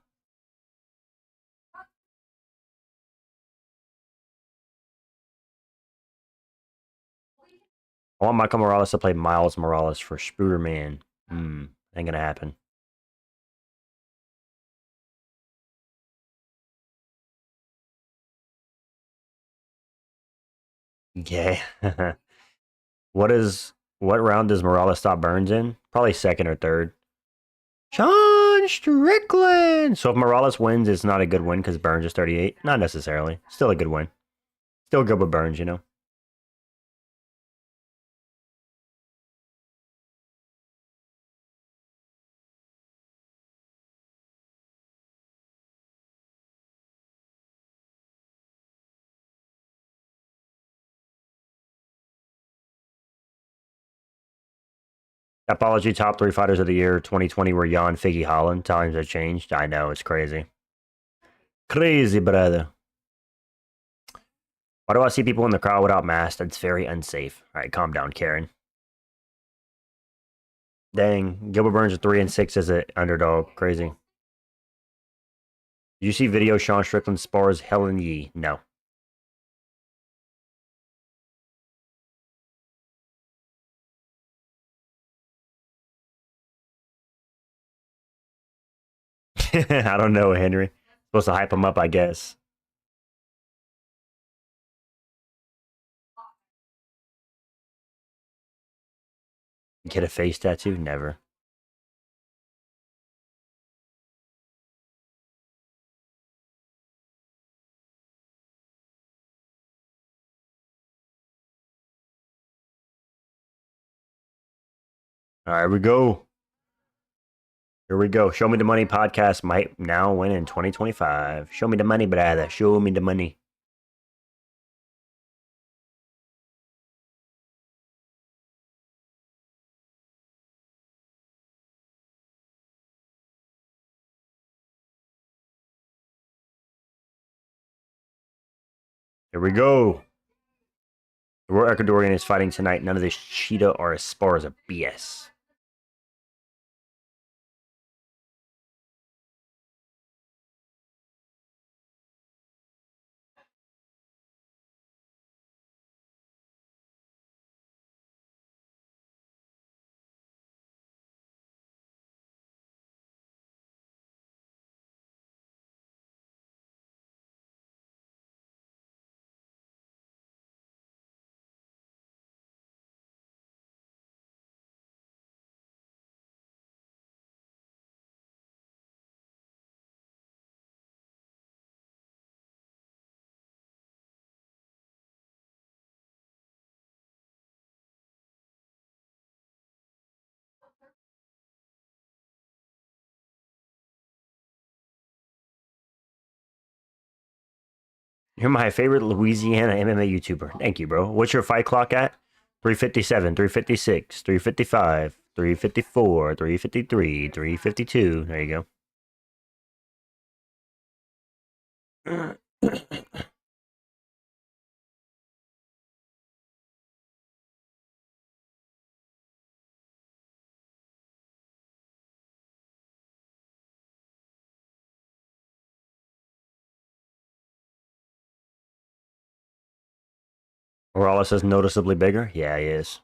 I want Michael Morales to play Miles Morales for Spooderman. Ain't gonna happen. Okay. What round does Morales stop Burns in? Probably second or third. Sean Strickland. So if Morales wins, it's not a good win because Burns is 38. Not necessarily. Still a good win. Still good with Burns, you know. Apology, top 3 fighters of the year 2020 were Jan Figgy Holland. Times have changed. I know, it's crazy. Crazy, brother. Why do I see people in the crowd without masks? That's very unsafe. All right, calm down, Karen. Dang, Gilbert Burns is 3-6 as an underdog. Crazy. Did you see video Sean Strickland spars Helen Yee? No. I don't know, Henry. Supposed to hype him up, I guess. Get a face tattoo? Never. All right, we go. Here we go. Show Me the Money podcast might now win in 2025. Show me the money, brother. Show me the money. Here we go. The World Ecuadorian is fighting tonight. None of this cheetah or a spar is a BS. You're my favorite Louisiana MMA YouTuber. Thank you, bro. What's your fight clock at? 357, 356, 355, 354, 353, 352. There you go. Morales is noticeably bigger. Yeah, he is.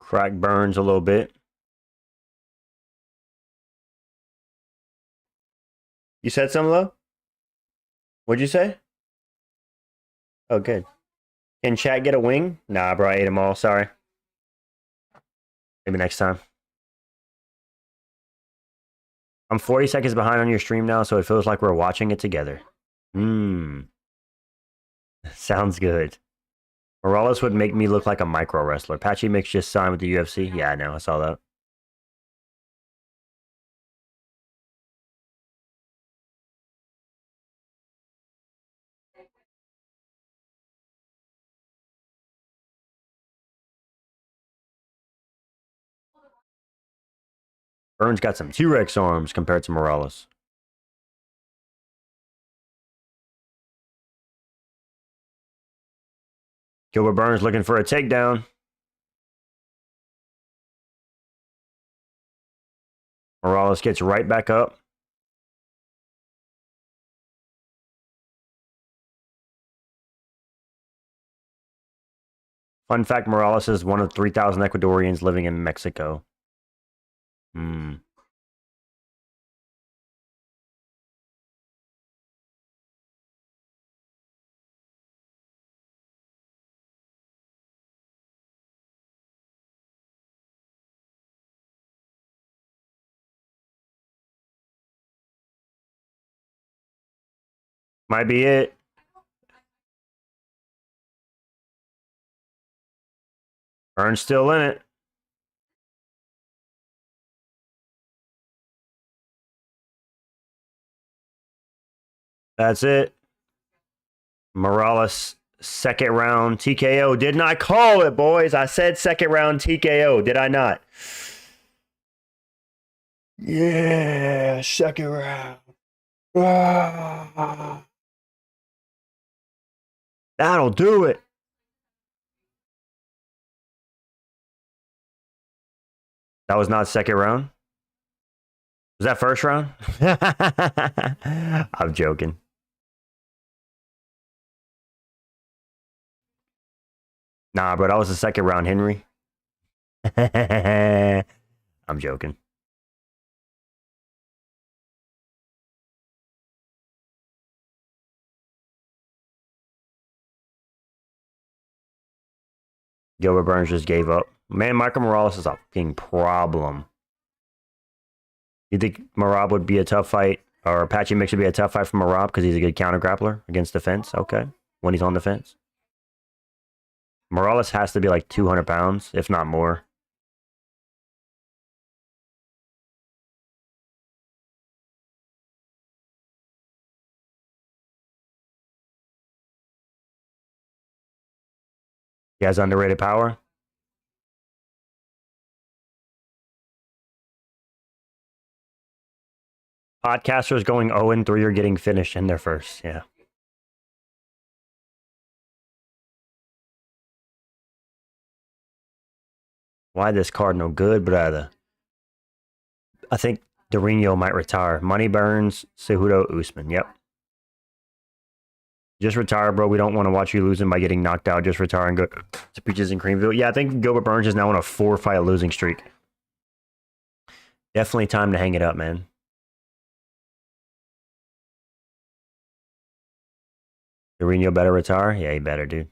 Crack Burns a little bit. You said something, low? What'd you say? Oh, good. Can chat get a wing? Nah, bro, I ate them all. Sorry. Maybe next time. I'm 40 seconds behind on your stream now, so it feels like we're watching it together. Sounds good. Morales would make me look like a micro wrestler. Patchy Mix just signed with the UFC. Yeah, I know. I saw that. Burns got some T-Rex arms compared to Morales. Gilbert Burns looking for a takedown. Morales gets right back up. Fun fact, Morales is one of 3,000 Ecuadorians living in Mexico. Might be it. Burns still in it. That's it. Morales, second round TKO. Did not call it, boys. I said second round TKO. Did I not? Yeah, second round. Ah. That'll do it. That was not second round. Was that first round? I'm joking. Nah, bro, that was the second round, Henry. I'm joking. Gilbert Burns just gave up. Man, Michael Morales is a fucking problem. You think Marab would be a tough fight, or Apache Mix would be a tough fight for Marab because he's a good counter grappler against the fence? Okay. When he's on the fence. Morales has to be like 200 pounds, if not more. He has underrated power. Podcasters going 0-3 are getting finished in their first. Yeah. Why this card no good, brother? I think Dorino might retire. Money Burns, Cejudo, Usman. Yep. Just retire, bro. We don't want to watch you losing by getting knocked out. Just retire and go to Peaches and Creamville. Yeah, I think Gilbert Burns is now on a 4-fight losing streak. Definitely time to hang it up, man. Dorino better retire? Yeah, he better, dude.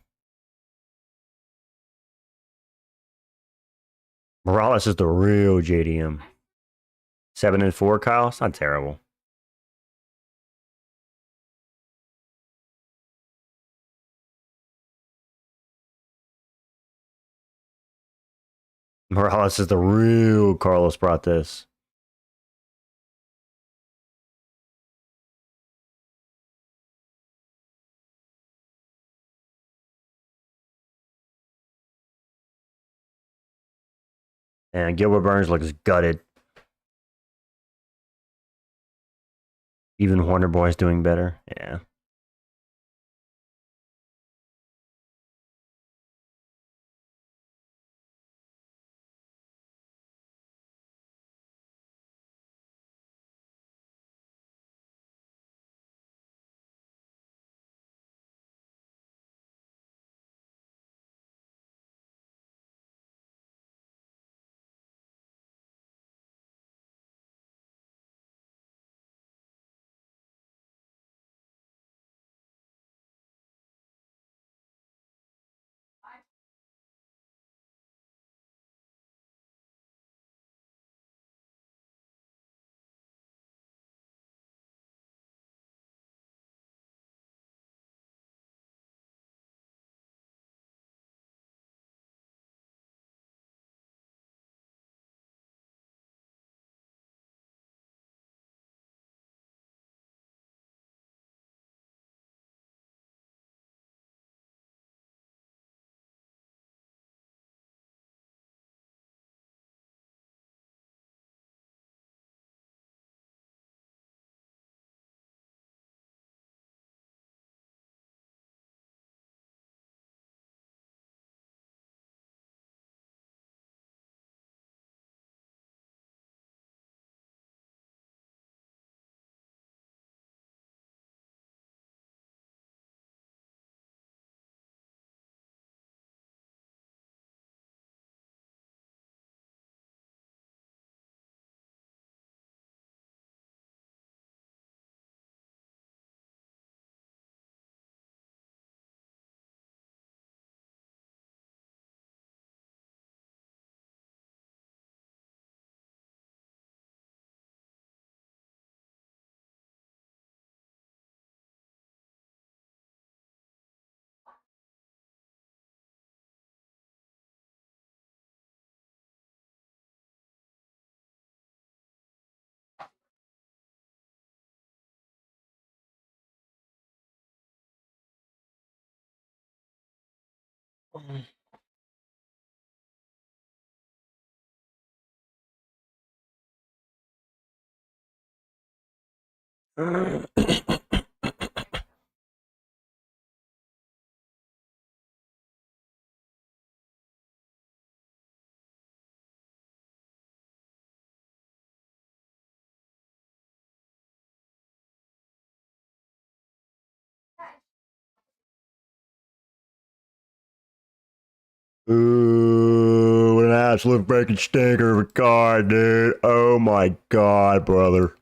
Morales is the real JDM. 7-4, Kyle. It's not terrible. Morales is the real Carlos brought this. And Gilbert Burns looks gutted. Even Wonder Boy's doing better. Yeah. Ooh, an absolute freaking stinker of a card, dude. Oh my god, brother.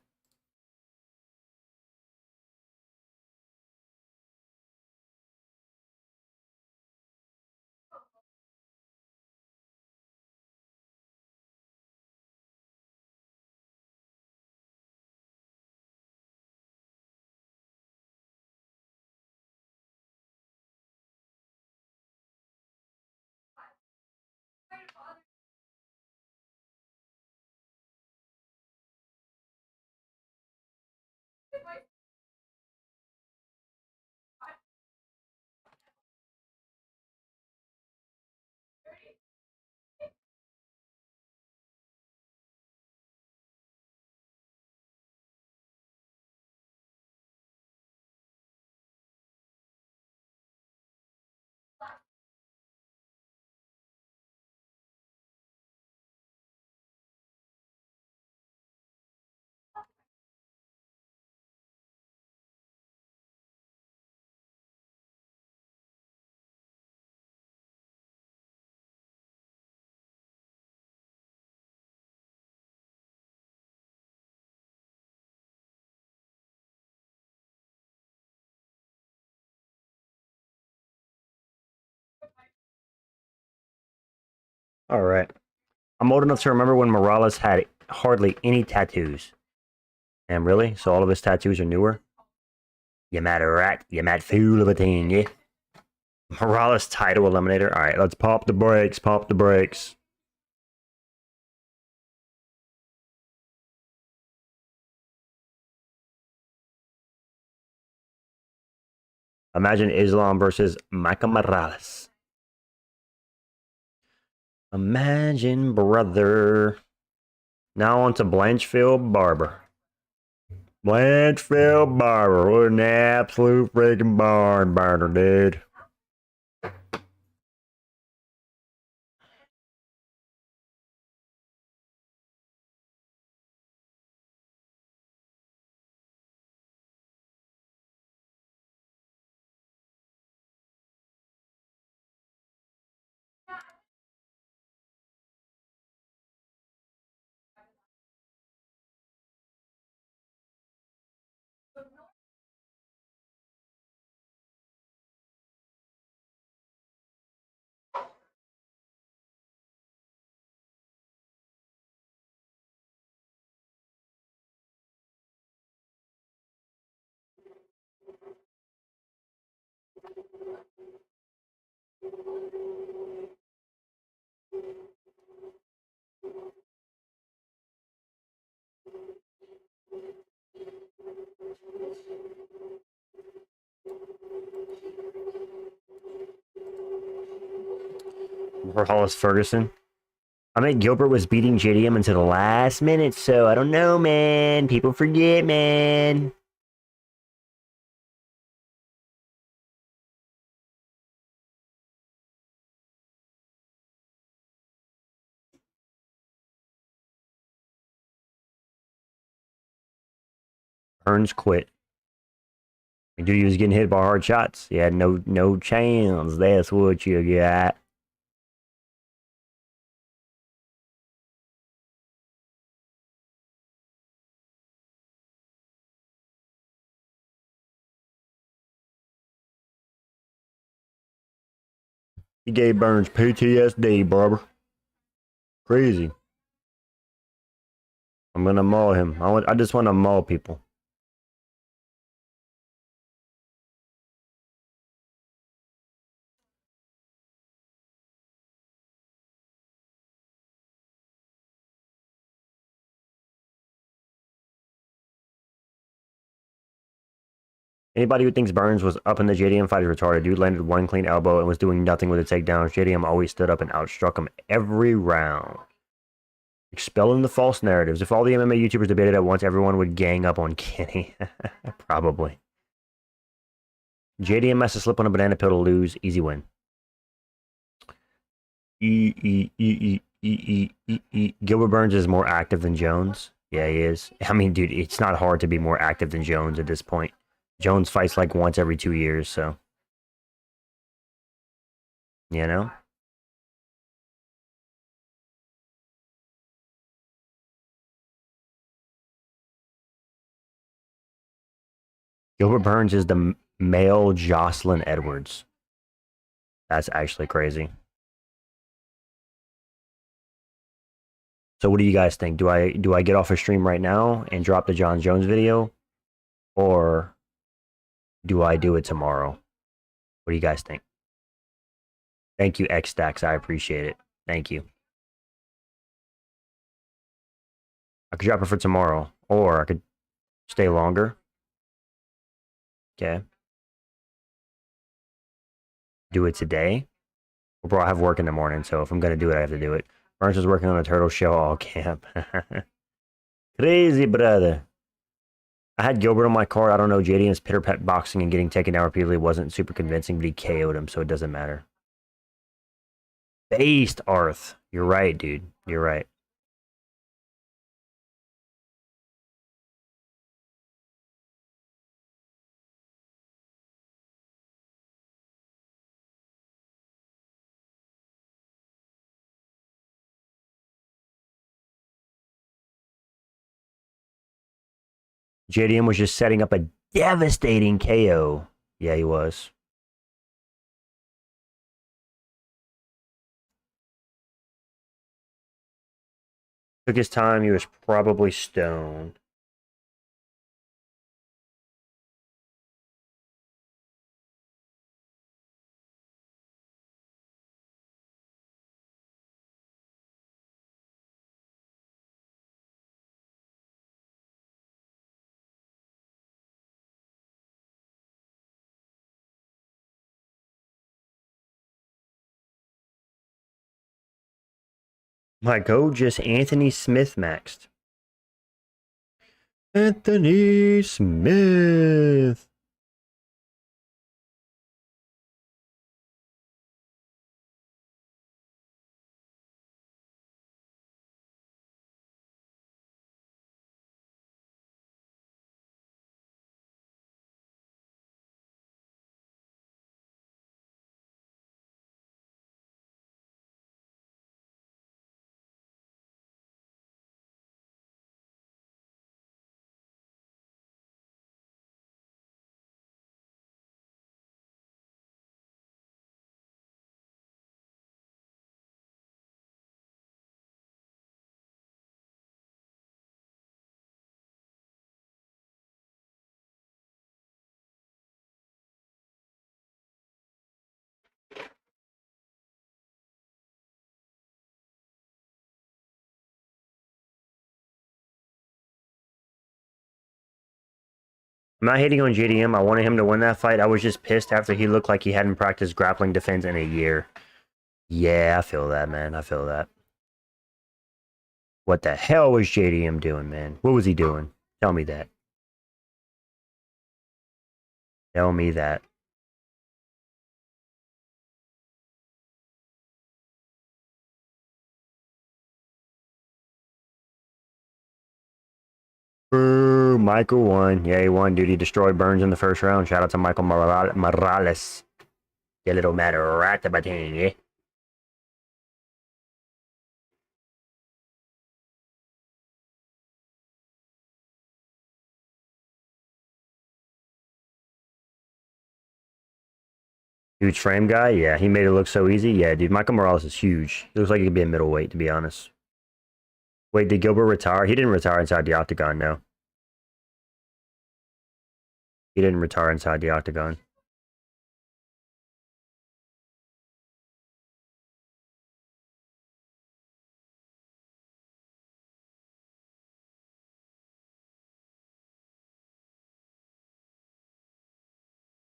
All right. I'm old enough to remember when Morales had hardly any tattoos. And really? So all of his tattoos are newer? You mad rat, you mad fool of a thing, yeah? Morales title eliminator. All right, let's pop the brakes, pop the brakes. Imagine Islam versus Micah Morales. Imagine, brother. Now on to Blanchfield Barber. Blanchfield Barber. What an absolute freaking barn burner, dude. Morales Ferguson. I mean, Gilbert was beating JDM until the last minute, so I don't know, man. People forget, man. Hearns quit. Dude, he was getting hit by hard shots. He had no chance. That's what you got. He gave Burns PTSD, barber. Crazy. I'm gonna maul him. I just want to maul people. Anybody who thinks Burns was up in the JDM fight is retarded. Dude landed one clean elbow and was doing nothing with the takedowns. JDM always stood up and outstruck him every round. Expelling the false narratives. If all the MMA YouTubers debated at once, everyone would gang up on Kenny. Probably. JDM has to slip on a banana peel to lose. Easy win. Gilbert Burns is more active than Jones. Yeah, he is. I mean, dude, it's not hard to be more active than Jones at this point. Jones fights like once every 2 years, so. You know? Gilbert Burns is the male Jocelyn Edwards. That's actually crazy. So what do you guys think? Do I get off a stream right now and drop the John Jones video? Or do I do it tomorrow? What do you guys think? Thank you, X Stacks. I appreciate it. Thank you. I could drop it for tomorrow, or I could stay longer. Okay. Do it today. Well, bro, I have work in the morning, so if I'm gonna do it, I have to do it. Burns is working on a turtle show all camp. Crazy, brother. I had Gilbert on my card. I don't know. JDM's pitter pat boxing and getting taken down repeatedly wasn't super convincing, but he KO'd him, so it doesn't matter. Based Arth. You're right, dude. You're right. JDM was just setting up a devastating KO. Yeah, he was. Took his time. He was probably stoned. My go just Anthony Smith maxed. Anthony Smith. I'm not hating on JDM. I wanted him to win that fight. I was just pissed after he looked like he hadn't practiced grappling defense in a year. Yeah, I feel that, man. I feel that. What the hell was JDM doing, man? What was he doing? Tell me that. Tell me that. Boo, Michael won. Yeah, he won, dude. He destroyed Burns in the first round. Shout out to Michael Morales. The little matter ratabating, eh? Huge frame guy? Yeah, he made it look so easy. Yeah, dude, Michael Morales is huge. He looks like he could be a middleweight, to be honest. Wait, did Gilbert retire? He didn't retire inside the octagon, no. He didn't retire inside the octagon.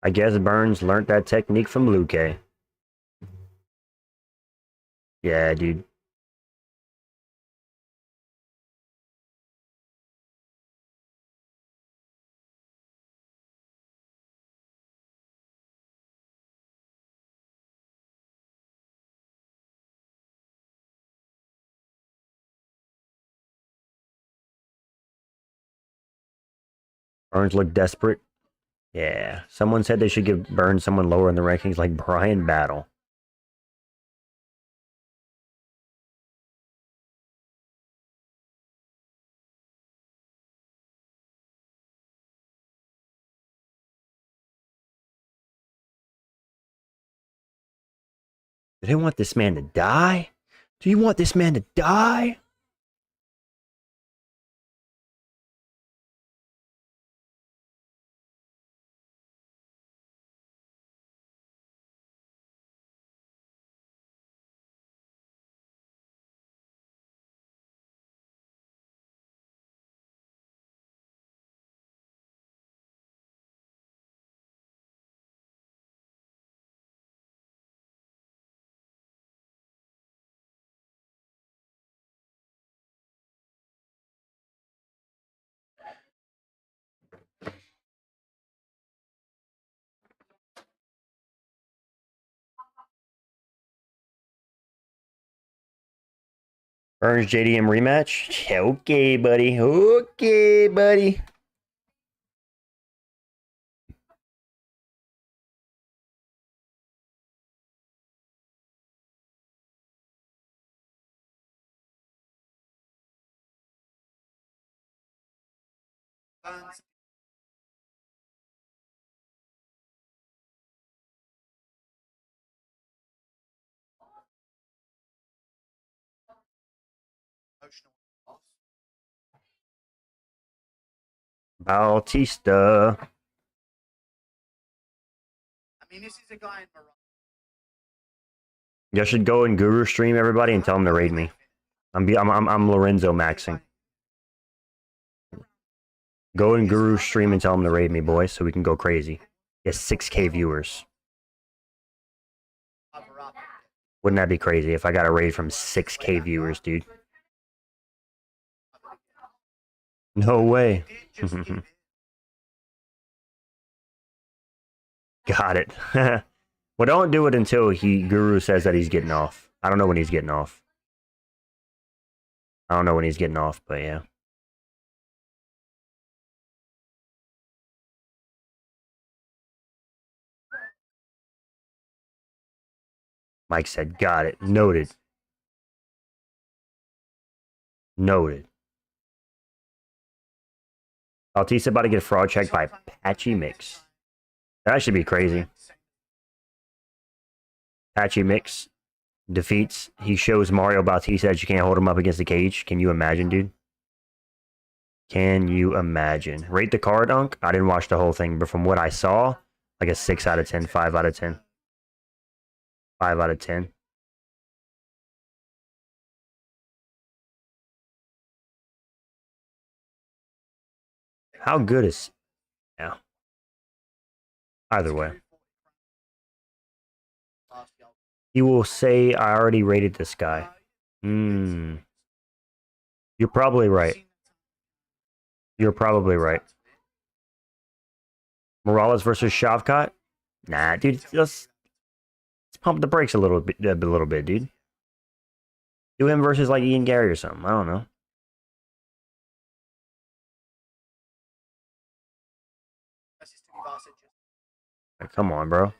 I guess Burns learned that technique from Luke. Yeah, dude. Burns looked desperate. Yeah. Someone said they should give Burns someone lower in the rankings like Brian Battle. Do they want this man to die? Do you want this man to die? Burns JDM rematch? Yeah, okay, buddy. Okay, buddy. Bautista. Y'all should go and Guru stream everybody and tell them to raid me. I'm Lorenzo maxing. Go and Guru stream and tell them to raid me, boys, so we can go crazy. Get 6K viewers. Wouldn't that be crazy if I got a raid from 6K viewers, dude? No way. Got it. Well, don't do it until Guru says that he's getting off. I don't know when he's getting off. I don't know when he's getting off, but yeah. Mike said, got it. Noted. Noted. Bautista about to get fraud checked by Patchy Mix. That should be crazy. Patchy Mix defeats. He shows Mario Bautista that you can't hold him up against the cage. Can you imagine, dude? Can you imagine? Rate the card, Unk. I didn't watch the whole thing, but from what I saw, like a 6 out of 10, 5 out of 10. 5 out of 10. How good is... Yeah. Either way. He will say, I already rated this guy. Hmm. You're probably right. You're probably right. Morales versus Shavkat? Nah, dude. Let's pump the brakes a little bit, dude. Do him versus like Ian Gary or something. I don't know. Like, come on, bro.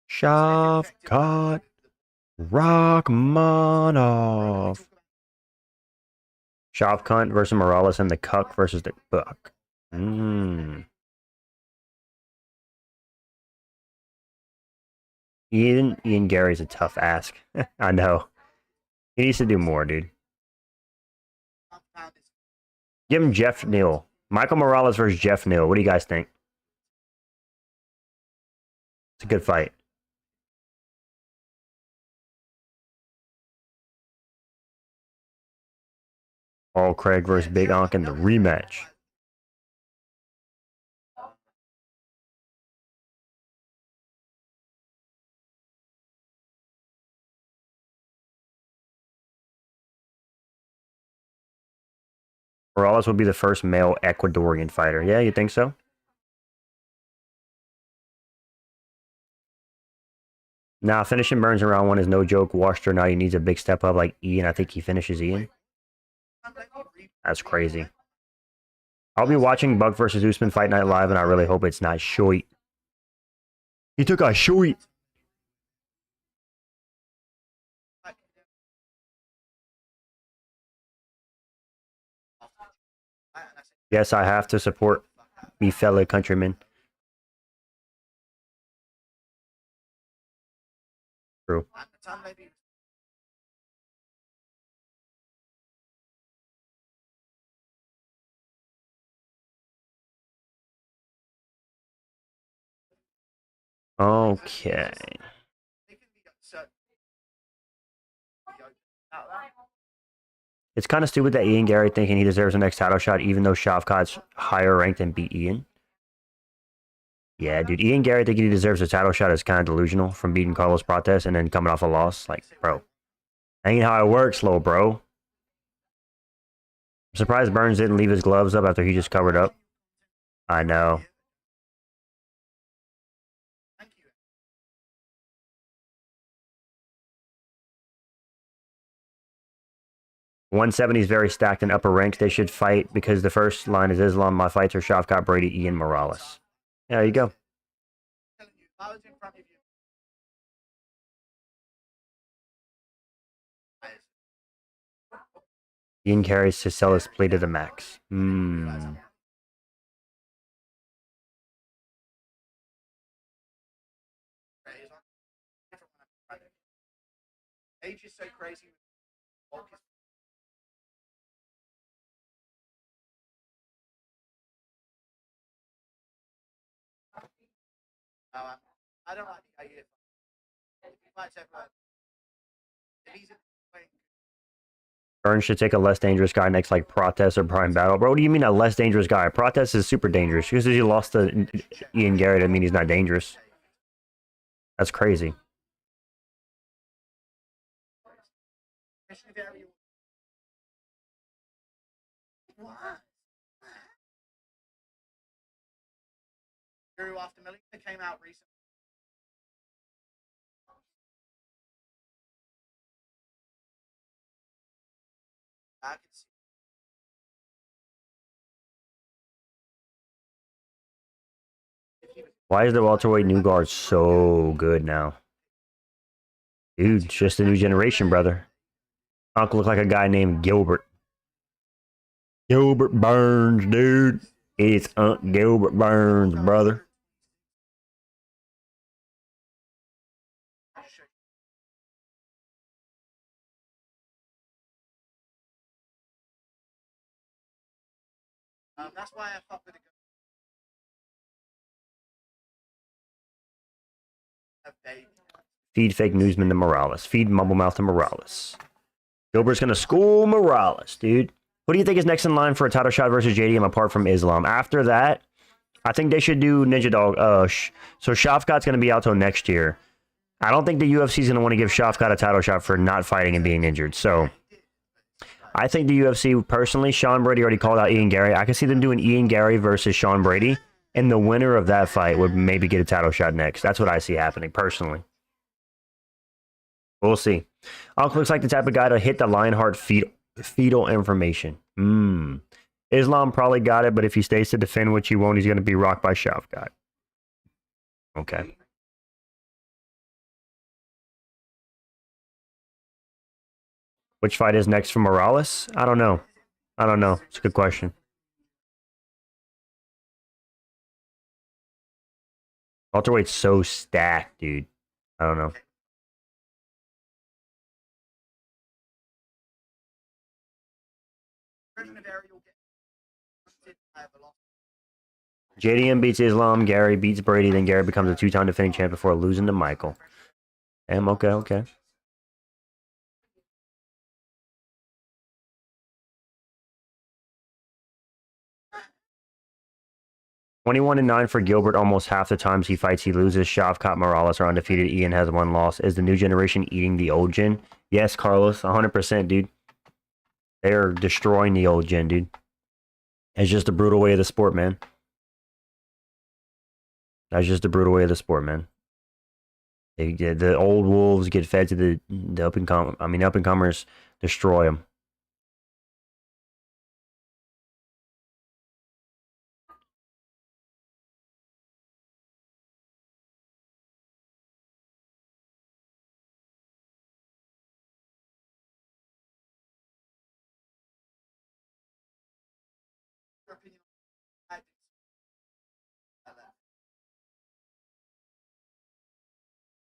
Shavkat Rachmanov. Shavkat versus Morales and the Cuck versus the Buck. Ian Gary's a tough ask. I know. He needs to do more, dude. Give him Jeff Neal. Michael Morales versus Jeff Neal. What do you guys think? It's a good fight. Paul Craig versus Big Onk in the rematch. Morales would be the first male Ecuadorian fighter. Yeah, you think so? Nah, finishing Burns in round 1 is no joke. Washed or not, he needs a big step up like Ian. I think he finishes Ian. That's crazy. I'll be watching Buck versus Usman Fight Night Live, and I really hope it's not short. He took a short. Yes, I have to support me fellow countrymen. True. Okay. It's kind of stupid that Ian Gary thinking he deserves the next title shot, even though Shavkat's higher ranked and beat Ian. Yeah, dude. Ian Gary thinking he deserves a title shot is kind of delusional from beating Carlos Prates and then coming off a loss. Like, bro, that ain't how it works, little bro. I'm surprised Burns didn't leave his gloves up after he just covered up. I know. .170 is very stacked in upper ranks. They should fight because the first line is Islam. My fights are Shavkat, Brady, Ian, Morales. There you go. Ian carries to sell his play to the max. Age is so crazy. I don't like the idea. Burns should take a less dangerous guy next, like Protest or Prime Battle. Bro, what do you mean a less dangerous guy? Protest is super dangerous. Because he lost to Ian Gary doesn't mean he's not dangerous. That's crazy. Came out recently. I can see. Why is the welterweight new guard so good now? Dude, it's just a new generation, brother. Uncle look like a guy named Gilbert. Gilbert Burns, dude. It's Unc Gilbert Burns, brother. That's why I fuck with it. Feed fake newsman to Morales. Feed mumblemouth to Morales. Gilbert's gonna school Morales, dude. Who do you think is next in line for a title shot versus JDM apart from Islam? After that, I think they should do Ninja Dog. So Shavkat's gonna be out till next year. I don't think the UFC is gonna want to give Shavkat a title shot for not fighting and being injured. So I think the UFC, personally, Sean Brady already called out Ian Gary. I can see them doing Ian Gary versus Sean Brady, and the winner of that fight would maybe get a title shot next. That's what I see happening, personally. We'll see. Uncle looks like the type of guy to hit the Lionheart fetal information. Islam probably got it, but if he stays to defend, which he won't, he's going to be rocked by Shavkat. Okay. Which fight is next for Morales? I don't know. It's a good question. Welterweight's so stacked, dude. I don't know. JDM beats Islam, Gary beats Brady, then Gary becomes a two-time defending champ before losing to Michael. Okay. 21-9 for Gilbert. Almost half the times he fights, he loses. Shavkat, Morales are undefeated. Ian has one loss. Is the new generation eating the old gen? Yes, Carlos, 100%, dude. They're destroying the old gen, dude. It's just the brutal way of the sport, man. That's just the brutal way of the sport, man. The old wolves get fed to the up and comers destroy them.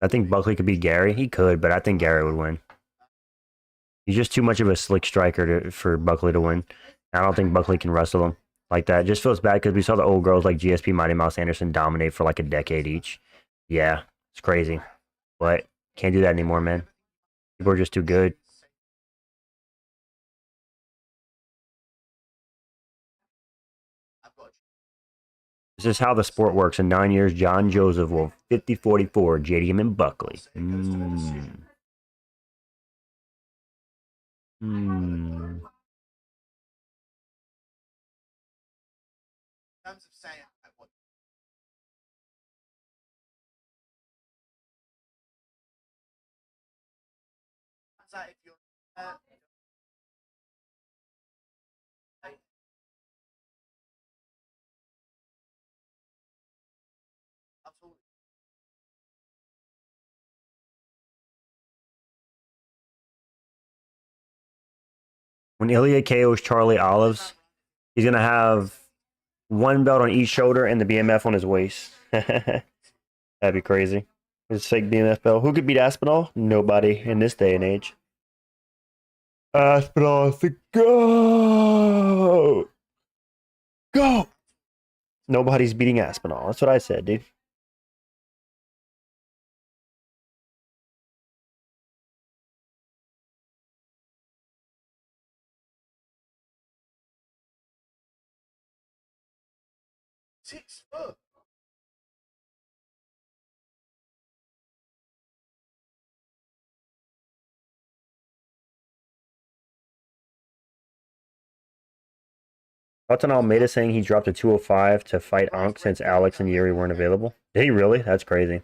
I think Buckley could beat Gary. He could, but I think Gary would win. He's just too much of a slick striker for Buckley to win. I don't think Buckley can wrestle him like that. It just feels bad because we saw the old girls like GSP, Mighty Mouse Anderson dominate for like a decade each. Yeah, it's crazy. But can't do that anymore, man. People are just too good. This is how the sport works. In 9 years, John Joseph will 50-44, JDM and Buckley. When Ilya KOs Charlie Olives, he's going to have one belt on each shoulder and the BMF on his waist. That'd be crazy. His fake BMF belt. Who could beat Aspinall? Nobody in this day and age. Aspinall is the go. Go. Nobody's beating Aspinall. That's what I said, dude. Alton Almeida saying he dropped a 205 to fight Ankh since Alex and Yuri weren't available. Did he really? That's crazy.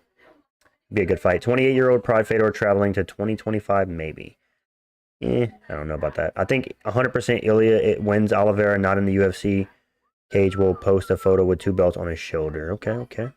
Be a good fight. 28-year-old Pride Fedor traveling to 2025, maybe. I don't know about that. I think 100% Ilya it wins Oliveira, not in the UFC. Cage will post a photo with two belts on his shoulder. Okay, okay.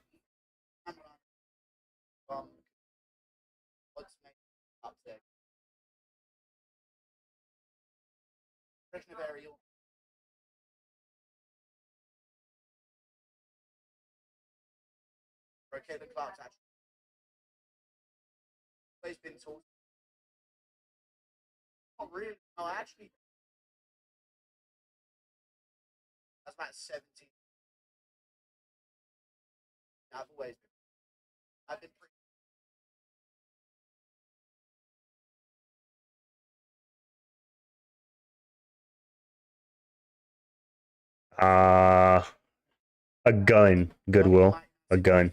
Uh, a gun, Goodwill. A gun.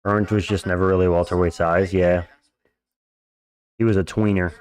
Burns was just never really welterweight size. Yeah. He was a tweener.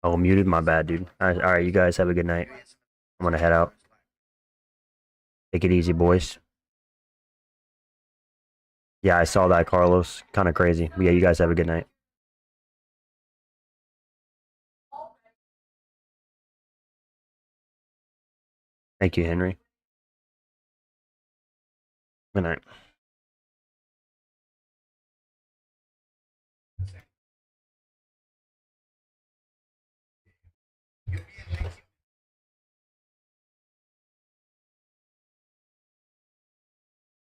Oh, muted. My bad, dude. All right, you guys have a good night. I'm gonna head out. Take it easy, boys. Yeah, I saw that, Carlos. Kind of crazy. But yeah, you guys have a good night. Thank you, Henry. Good night.